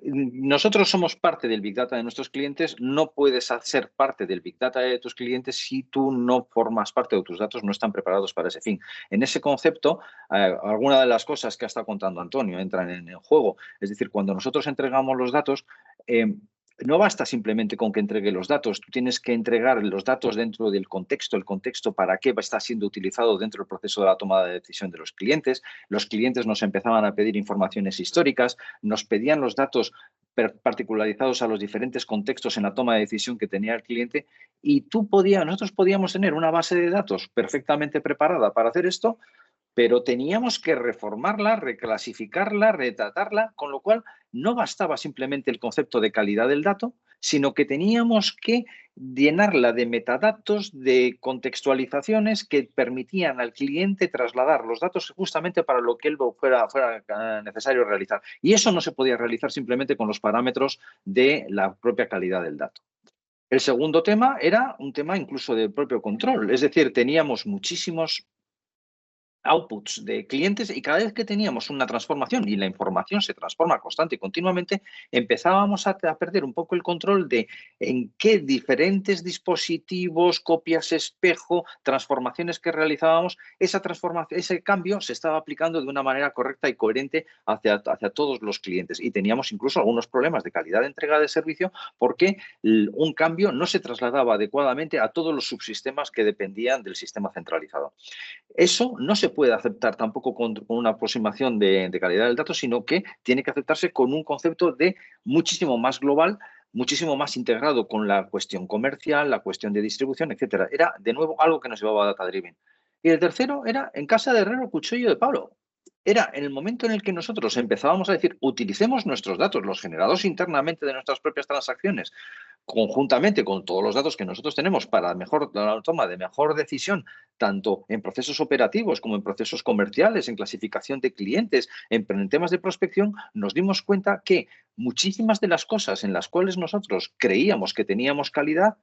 Nosotros somos parte del Big Data de nuestros clientes, no puedes ser parte del Big Data de tus clientes si tú no formas parte o tus datos no están preparados para ese fin. En ese concepto, alguna de las cosas que ha estado contando Antonio entran en juego. Es decir, cuando nosotros entregamos los datos, no basta simplemente con que entregue los datos, tú tienes que entregar los datos dentro del contexto, el contexto para qué está siendo utilizado dentro del proceso de la toma de decisión de los clientes. Los clientes nos empezaban a pedir informaciones históricas, nos pedían los datos particularizados a los diferentes contextos en la toma de decisión que tenía el cliente y nosotros podíamos tener una base de datos perfectamente preparada para hacer esto, pero teníamos que reformarla, reclasificarla, retratarla, con lo cual no bastaba simplemente el concepto de calidad del dato, sino que teníamos que llenarla de metadatos, de contextualizaciones que permitían al cliente trasladar los datos justamente para lo que él fuera necesario realizar. Y eso no se podía realizar simplemente con los parámetros de la propia calidad del dato. El segundo tema era un tema incluso de propio control, es decir, teníamos muchísimos outputs de clientes y cada vez que teníamos una transformación y la información se transforma constante y continuamente, empezábamos a perder un poco el control de en qué diferentes dispositivos, copias espejo, transformaciones que realizábamos, ese cambio se estaba aplicando de una manera correcta y coherente hacia todos los clientes y teníamos incluso algunos problemas de calidad de entrega de servicio porque un cambio no se trasladaba adecuadamente a todos los subsistemas que dependían del sistema centralizado. Eso no se puede aceptar tampoco con una aproximación de calidad del dato, sino que tiene que aceptarse con un concepto de muchísimo más global, muchísimo más integrado con la cuestión comercial, la cuestión de distribución, etcétera. Era, de nuevo, algo que nos llevaba a Data Driven. Y el tercero era en casa de herrero, cuchillo de palo. era en el momento en el que nosotros empezábamos a decir, utilicemos nuestros datos, los generados internamente de nuestras propias transacciones, conjuntamente con todos los datos que nosotros tenemos para la toma de mejor decisión, tanto en procesos operativos como en procesos comerciales, en clasificación de clientes, en temas de prospección, nos dimos cuenta que muchísimas de las cosas en las cuales nosotros creíamos que teníamos calidad,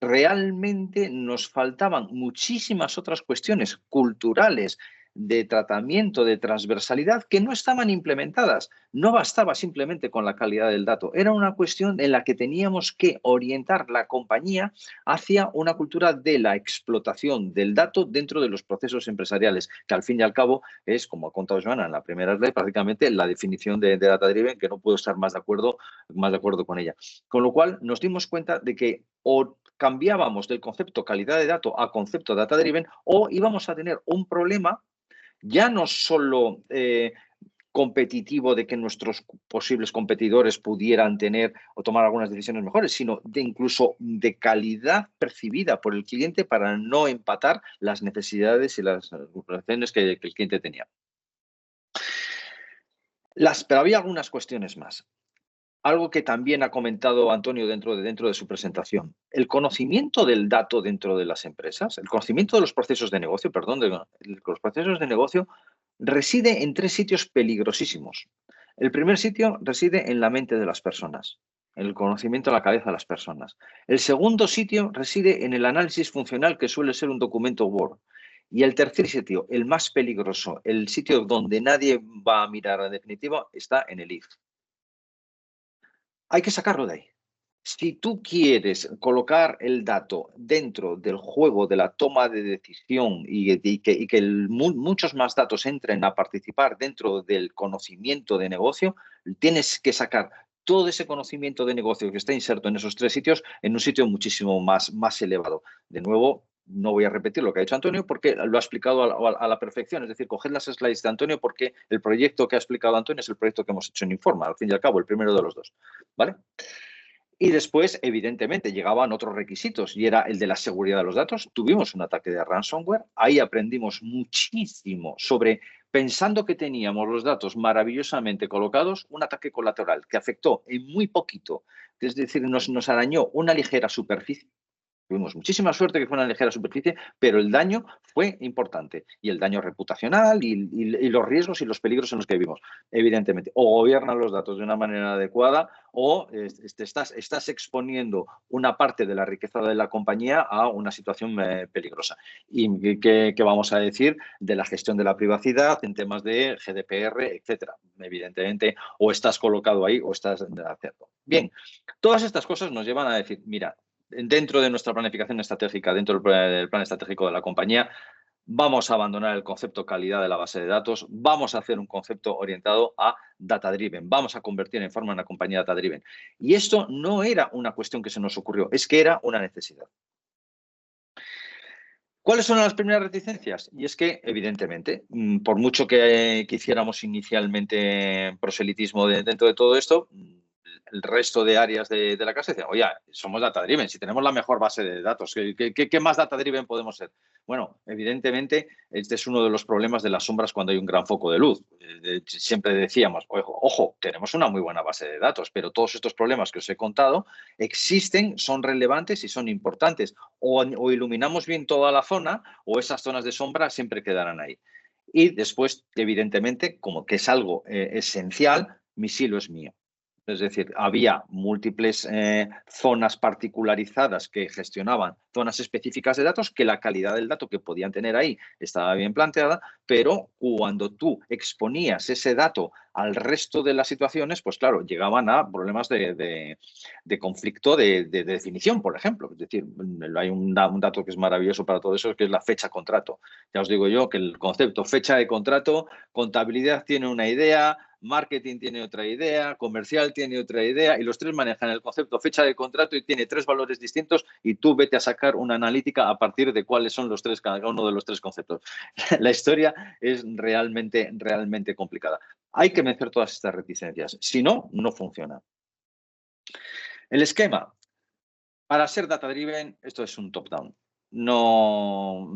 realmente nos faltaban muchísimas otras cuestiones culturales, de tratamiento, de transversalidad, que no estaban implementadas. No bastaba simplemente con la calidad del dato. Era una cuestión en la que teníamos que orientar la compañía hacia una cultura de la explotación del dato dentro de los procesos empresariales, que al fin y al cabo es, como ha contado Joana en la primera slide, prácticamente la definición de data driven, que no puedo estar más de acuerdo con ella. Con lo cual nos dimos cuenta de que o cambiábamos del concepto calidad de dato a concepto data driven, o íbamos a tener un problema ya no solo competitivo de que nuestros posibles competidores pudieran tener o tomar algunas decisiones mejores, sino de incluso de calidad percibida por el cliente para no empatar las necesidades y las relaciones que el cliente tenía. Pero había algunas cuestiones más. Algo que también ha comentado Antonio dentro de su presentación. El conocimiento del dato dentro de las empresas, el conocimiento de los procesos de negocio, los procesos de negocio reside en 3 sitios peligrosísimos. El primer sitio reside en la mente de las personas, en el conocimiento de la cabeza de las personas. El segundo sitio reside en el análisis funcional, que suele ser un documento Word. Y el tercer sitio, el más peligroso, el sitio donde nadie va a mirar en definitiva, está en el IF. Hay que sacarlo de ahí. Si tú quieres colocar el dato dentro del juego de la toma de decisión y que muchos más datos entren a participar dentro del conocimiento de negocio, tienes que sacar todo ese conocimiento de negocio que está inserto en esos 3 sitios en un sitio muchísimo más elevado. De nuevo, no voy a repetir lo que ha dicho Antonio porque lo ha explicado a la perfección. Es decir, coged las slides de Antonio porque el proyecto que ha explicado Antonio es el proyecto que hemos hecho en Informa, al fin y al cabo, el primero de los 2. ¿Vale? Y después, evidentemente, llegaban otros requisitos y era el de la seguridad de los datos. Tuvimos un ataque de ransomware. Ahí aprendimos muchísimo sobre, pensando que teníamos los datos maravillosamente colocados, un ataque colateral que afectó en muy poquito. Es decir, nos arañó una ligera superficie. Tuvimos muchísima suerte que fue una ligera superficie, pero el daño fue importante. Y el daño reputacional y los riesgos y los peligros en los que vivimos, evidentemente. O gobiernan los datos de una manera adecuada o estás exponiendo una parte de la riqueza de la compañía a una situación peligrosa. ¿Y qué vamos a decir de la gestión de la privacidad en temas de GDPR, etcétera? Evidentemente, o estás colocado ahí o estás haciendo. Bien, todas estas cosas nos llevan a decir, mira, dentro de nuestra planificación estratégica, dentro del plan estratégico de la compañía, vamos a abandonar el concepto calidad de la base de datos, vamos a hacer un concepto orientado a data driven, vamos a convertir en forma una compañía data driven. Y esto no era una cuestión que se nos ocurrió, es que era una necesidad. ¿Cuáles son las primeras reticencias? Y es que, evidentemente, por mucho que hiciéramos inicialmente proselitismo dentro de todo esto, el resto de áreas de la casa decían, oye, somos data driven, si tenemos la mejor base de datos, ¿qué más data driven podemos ser? Bueno, evidentemente, este es uno de los problemas de las sombras cuando hay un gran foco de luz. Siempre decíamos, ojo, tenemos una muy buena base de datos, pero todos estos problemas que os he contado existen, son relevantes y son importantes. O iluminamos bien toda la zona o esas zonas de sombra siempre quedarán ahí. Y después, evidentemente, como que es algo esencial, mi silo es mío. Es decir, había múltiples zonas particularizadas que gestionaban zonas específicas de datos, que la calidad del dato que podían tener ahí estaba bien planteada, pero cuando tú exponías ese dato al resto de las situaciones, pues claro, llegaban a problemas de conflicto de definición, por ejemplo. Es decir, hay un dato que es maravilloso para todo eso, que es la fecha contrato. Ya os digo yo que el concepto fecha de contrato, contabilidad tiene una idea, marketing tiene otra idea, comercial tiene otra idea y los 3 manejan el concepto fecha de contrato y tiene 3 valores distintos y tú vete a sacar una analítica a partir de cuáles son los 3, cada uno de los 3 conceptos. La historia es realmente complicada. Hay que vencer todas estas reticencias, si no, no funciona. El esquema. Para ser data driven, esto es un top-down. no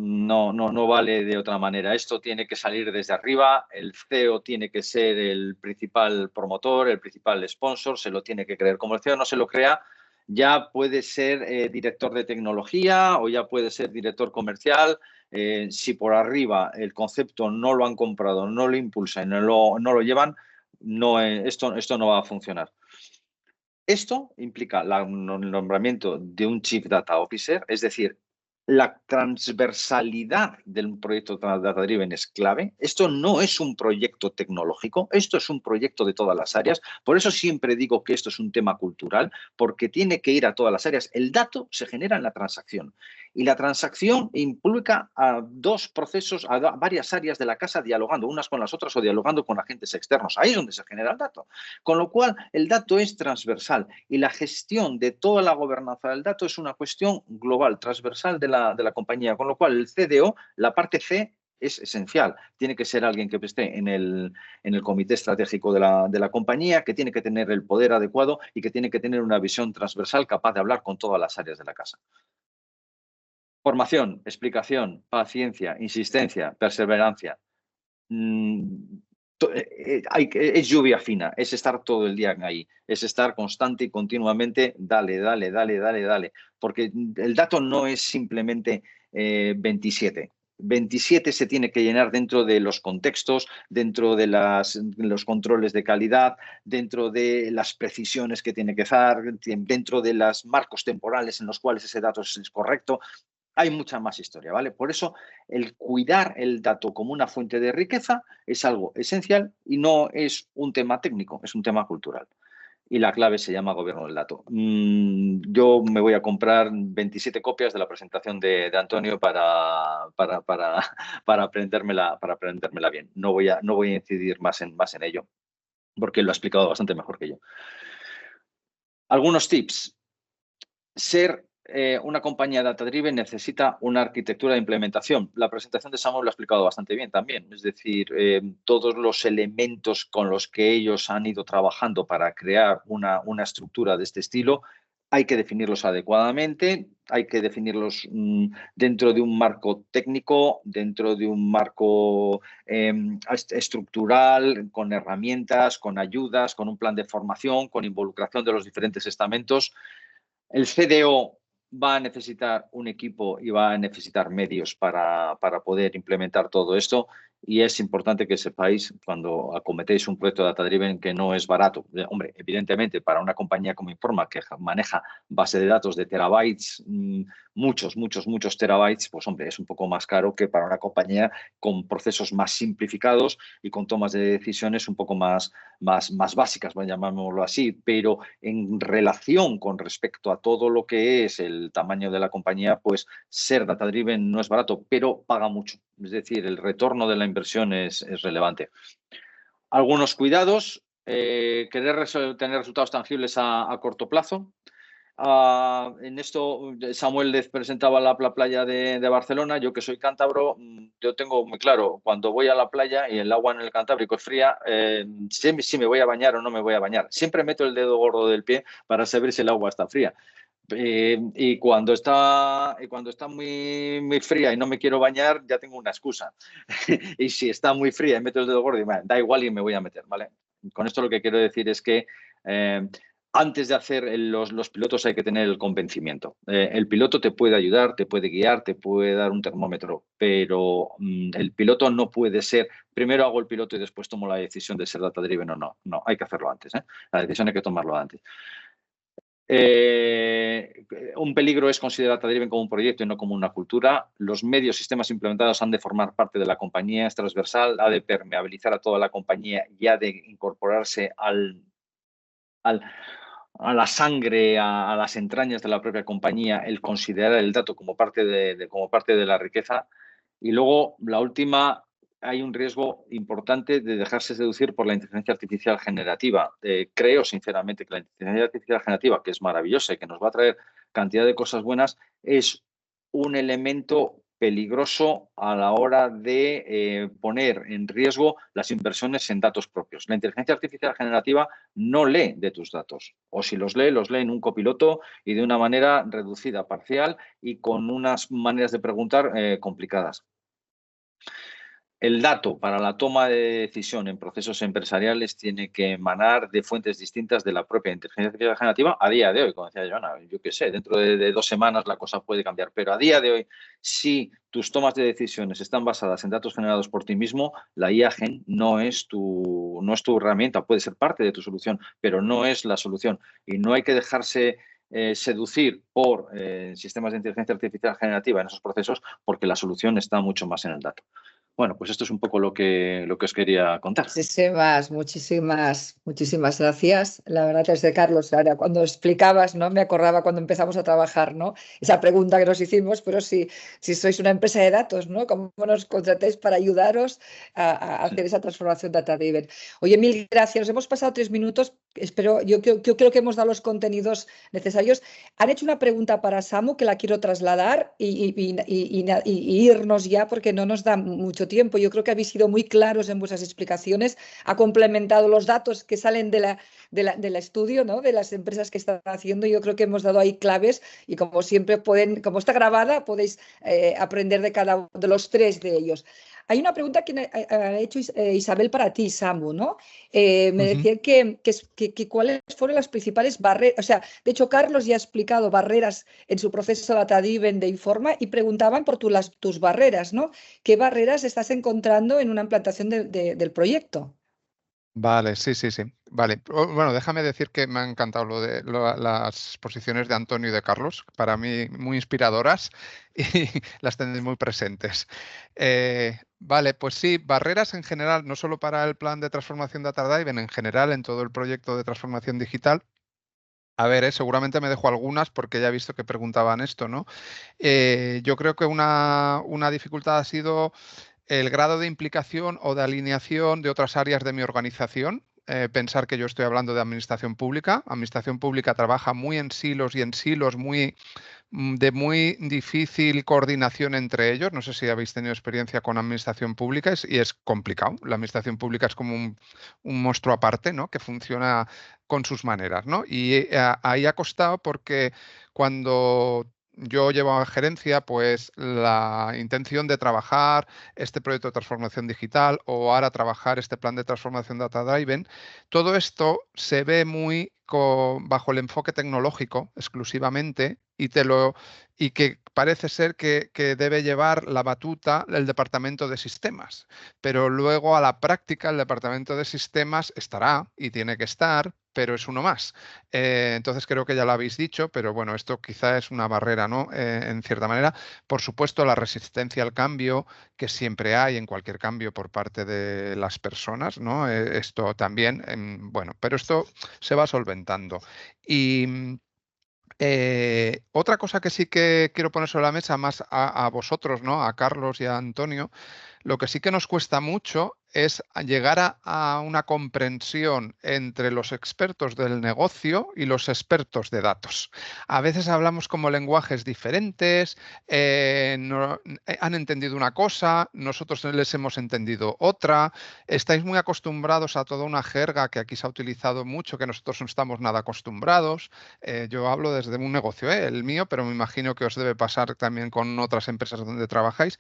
vale de otra manera. Esto tiene que salir desde arriba, el CEO tiene que ser el principal promotor, el principal sponsor, se lo tiene que creer. Como el CEO no se lo crea, ya puede ser director de tecnología o ya puede ser director comercial. Si por arriba el concepto no lo han comprado, no lo impulsan, no lo llevan, esto no va a funcionar. Esto implica el nombramiento de un Chief Data Officer, es decir, la transversalidad del proyecto Data Driven es clave. Esto no es un proyecto tecnológico, esto es un proyecto de todas las áreas. Por eso siempre digo que esto es un tema cultural, porque tiene que ir a todas las áreas. El dato se genera en la transacción y la transacción implica a dos procesos, a varias áreas de la casa dialogando unas con las otras o dialogando con agentes externos. Ahí es donde se genera el dato. Con lo cual, el dato es transversal y la gestión de toda la gobernanza del dato es una cuestión global, transversal de la compañía. Con lo cual, el CDO, la parte C, es esencial. Tiene que ser alguien que esté en el comité estratégico de la compañía, que tiene que tener el poder adecuado y que tiene que tener una visión transversal capaz de hablar con todas las áreas de la casa. Formación, explicación, paciencia, insistencia, perseverancia. Es lluvia fina, es estar todo el día ahí, es estar constante y continuamente, dale, porque el dato no es simplemente 27. 27 se tiene que llenar dentro de los contextos, dentro de los controles de calidad, dentro de las precisiones que tiene que dar, dentro de los marcos temporales en los cuales ese dato es correcto. Hay mucha más historia, ¿vale? Por eso el cuidar el dato como una fuente de riqueza es algo esencial y no es un tema técnico, es un tema cultural. Y la clave se llama gobierno del dato. Yo me voy a comprar 27 copias de la presentación de Antonio para aprendérmela bien. No voy a incidir más en ello, porque él lo ha explicado bastante mejor que yo. Algunos tips. Una compañía data-driven necesita una arquitectura de implementación. La presentación de Samuel lo ha explicado bastante bien también. Es decir, todos los elementos con los que ellos han ido trabajando para crear una estructura de este estilo, hay que definirlos adecuadamente, hay que definirlos dentro de un marco técnico, dentro de un marco estructural, con herramientas, con ayudas, con un plan de formación, con involucración de los diferentes estamentos. El CDO va a necesitar un equipo y va a necesitar medios para poder implementar todo esto, y es importante que sepáis cuando acometéis un proyecto data-driven que no es barato. Hombre, evidentemente para una compañía como Informa que maneja base de datos de terabytes, muchos terabytes, pues hombre, es un poco más caro que para una compañía con procesos más simplificados y con tomas de decisiones un poco más básicas, llamémoslo así, pero en relación con respecto a todo lo que es el tamaño de la compañía, pues ser data-driven no es barato, pero paga mucho. Es decir, el retorno de la inversión es relevante. Algunos cuidados. Querer tener resultados tangibles a corto plazo. En esto Samuel les presentaba la playa de Barcelona. Yo que soy cántabro, yo tengo muy claro cuando voy a la playa y el agua en el Cantábrico es fría, si me voy a bañar o no me voy a bañar. Siempre meto el dedo gordo del pie para saber si el agua está fría. Y cuando está muy fría y no me quiero bañar, ya tengo una excusa. Y si está muy fría y meto el dedo gordo, y, da igual y me voy a meter, ¿vale? Con esto lo que quiero decir es que antes de hacer los pilotos hay que tener el convencimiento. El piloto te puede ayudar, te puede guiar, te puede dar un termómetro, pero el piloto no puede ser, primero hago el piloto y después tomo la decisión de ser data-driven o no. No, hay que hacerlo antes. La decisión hay que tomarlo antes. Un peligro es considerar data-driven como un proyecto y no como una cultura. Los medios, sistemas implementados han de formar parte de la compañía, es transversal, ha de permeabilizar a toda la compañía y ha de incorporarse a la sangre, a las entrañas de la propia compañía, el considerar el dato como parte de la riqueza. Y luego, la última, hay un riesgo importante de dejarse seducir por la inteligencia artificial generativa. Creo, sinceramente, que la inteligencia artificial generativa, que es maravillosa y que nos va a traer cantidad de cosas buenas, es un elemento peligroso a la hora de poner en riesgo las inversiones en datos propios. La inteligencia artificial generativa no lee de tus datos, o si los lee en un copiloto y de una manera reducida, parcial y con unas maneras de preguntar complicadas. El dato para la toma de decisión en procesos empresariales tiene que emanar de fuentes distintas de la propia inteligencia artificial generativa a día de hoy, como decía Joana. Yo qué sé, dentro de 2 semanas la cosa puede cambiar, pero a día de hoy, si tus tomas de decisiones están basadas en datos generados por ti mismo, la IA Gen no es tu herramienta, puede ser parte de tu solución, pero no es la solución. Y no hay que dejarse seducir por sistemas de inteligencia artificial generativa en esos procesos, porque la solución está mucho más en el dato. Bueno, pues esto es un poco lo que os quería contar. Muchísimas gracias. La verdad es de Carlos, ahora cuando explicabas, ¿no? Me acordaba cuando empezamos a trabajar, ¿no? Esa pregunta que nos hicimos, pero si sois una empresa de datos, ¿no? ¿Cómo nos contratáis para ayudaros a hacer esa transformación data-driven? Oye, mil gracias. Nos hemos pasado 3 minutos. Yo creo que hemos dado los contenidos necesarios. Han hecho una pregunta para Samu que la quiero trasladar y irnos ya porque no nos da mucho tiempo. Yo creo que habéis sido muy claros en vuestras explicaciones, ha complementado los datos que salen del estudio, ¿no? De las empresas que están haciendo. Yo creo que hemos dado ahí claves y como siempre como está grabada, podéis aprender de cada uno de los 3 de ellos. Hay una pregunta que ha hecho Isabel para ti, Samu, ¿no? Me decía que cuáles fueron las principales barreras. O sea, de hecho, Carlos ya ha explicado barreras en su proceso data-driven de Informa y preguntaban por tus barreras, ¿no? ¿Qué barreras estás encontrando en una implantación del proyecto? Vale, sí. Vale, bueno, déjame decir que me han encantado las posiciones de Antonio y de Carlos, para mí muy inspiradoras y las tenéis muy presentes. Vale, pues sí, barreras en general, no solo para el plan de transformación data-driven, en general en todo el proyecto de transformación digital. A ver, seguramente me dejo algunas porque ya he visto que preguntaban esto, ¿no? Yo creo que una dificultad ha sido el grado de implicación o de alineación de otras áreas de mi organización. Pensar que yo estoy hablando de administración pública. Administración pública trabaja muy en silos y en silos de muy difícil coordinación entre ellos. No sé si habéis tenido experiencia con administración pública y es complicado. La administración pública es como un monstruo aparte, ¿no? Que funciona con sus maneras, ¿no? Y ahí ha costado porque cuando yo llevaba gerencia, pues la intención de trabajar este proyecto de transformación digital o ahora trabajar este plan de transformación data-driven, todo esto se ve muy bajo el enfoque tecnológico exclusivamente y que parece ser que debe llevar la batuta el departamento de sistemas. Pero luego a la práctica el departamento de sistemas estará y tiene que estar, pero es uno más. Entonces creo que ya lo habéis dicho, pero bueno, esto quizá es una barrera, ¿no? En cierta manera. Por supuesto, la resistencia al cambio, que siempre hay en cualquier cambio por parte de las personas, ¿no? Esto también, bueno, pero esto se va solventando. Y otra cosa que sí que quiero poner sobre la mesa, más a vosotros, ¿no? A Carlos y a Antonio, lo que sí que nos cuesta mucho es llegar a una comprensión entre los expertos del negocio y los expertos de datos. A veces hablamos como lenguajes diferentes, han entendido una cosa, nosotros les hemos entendido otra, estáis muy acostumbrados a toda una jerga que aquí se ha utilizado mucho, que nosotros no estamos nada acostumbrados. Yo hablo desde un negocio, el mío, pero me imagino que os debe pasar también con otras empresas donde trabajáis.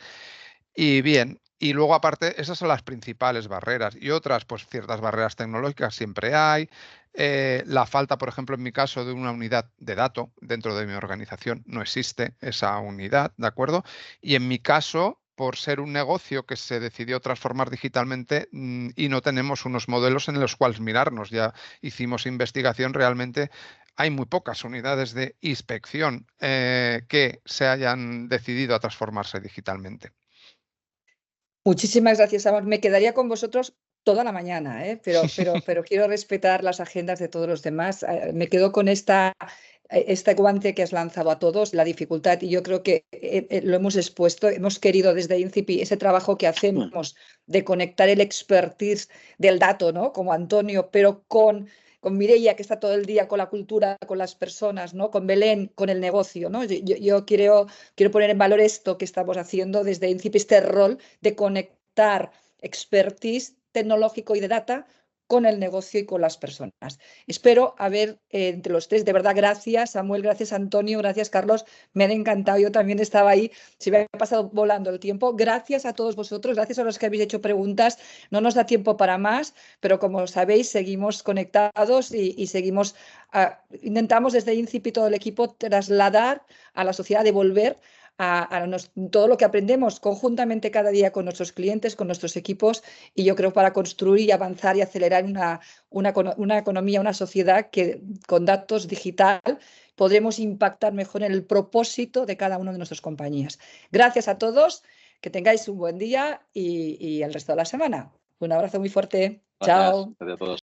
Y bien, y luego aparte, esas son las principales barreras y otras, pues ciertas barreras tecnológicas siempre hay. La falta, por ejemplo, en mi caso, de una unidad de datos dentro de mi organización, no existe esa unidad, ¿de acuerdo? Y en mi caso, por ser un negocio que se decidió transformar digitalmente y no tenemos unos modelos en los cuales mirarnos, ya hicimos investigación, realmente hay muy pocas unidades de inspección que se hayan decidido a transformarse digitalmente. Muchísimas gracias, Amor. Me quedaría con vosotros toda la mañana, pero quiero respetar las agendas de todos los demás. Me quedo con este guante que has lanzado a todos, la dificultad, y yo creo que lo hemos expuesto, hemos querido desde INCIPI ese trabajo que hacemos de conectar el expertise del dato, ¿no? Como Antonio, pero con con Mireia, que está todo el día con la cultura, con las personas, ¿no? Con Belén, con el negocio, ¿no? Yo quiero poner en valor esto que estamos haciendo desde INCIPI, este rol de conectar expertise tecnológico y de data con el negocio y con las personas. Espero haber entre los tres, de verdad, gracias Samuel, gracias Antonio, gracias Carlos, me han encantado, yo también estaba ahí, se me ha pasado volando el tiempo. Gracias a todos vosotros, gracias a los que habéis hecho preguntas, no nos da tiempo para más, pero como sabéis, seguimos conectados y seguimos, intentamos desde INCIPI todo el equipo trasladar a la sociedad, devolver todo lo que aprendemos conjuntamente cada día con nuestros clientes, con nuestros equipos, y yo creo para construir y avanzar y acelerar una economía, una sociedad que con datos digital podremos impactar mejor en el propósito de cada una de nuestras compañías. Gracias a todos, que tengáis un buen día y el resto de la semana. Un abrazo muy fuerte. Gracias. Chao. Gracias a todos.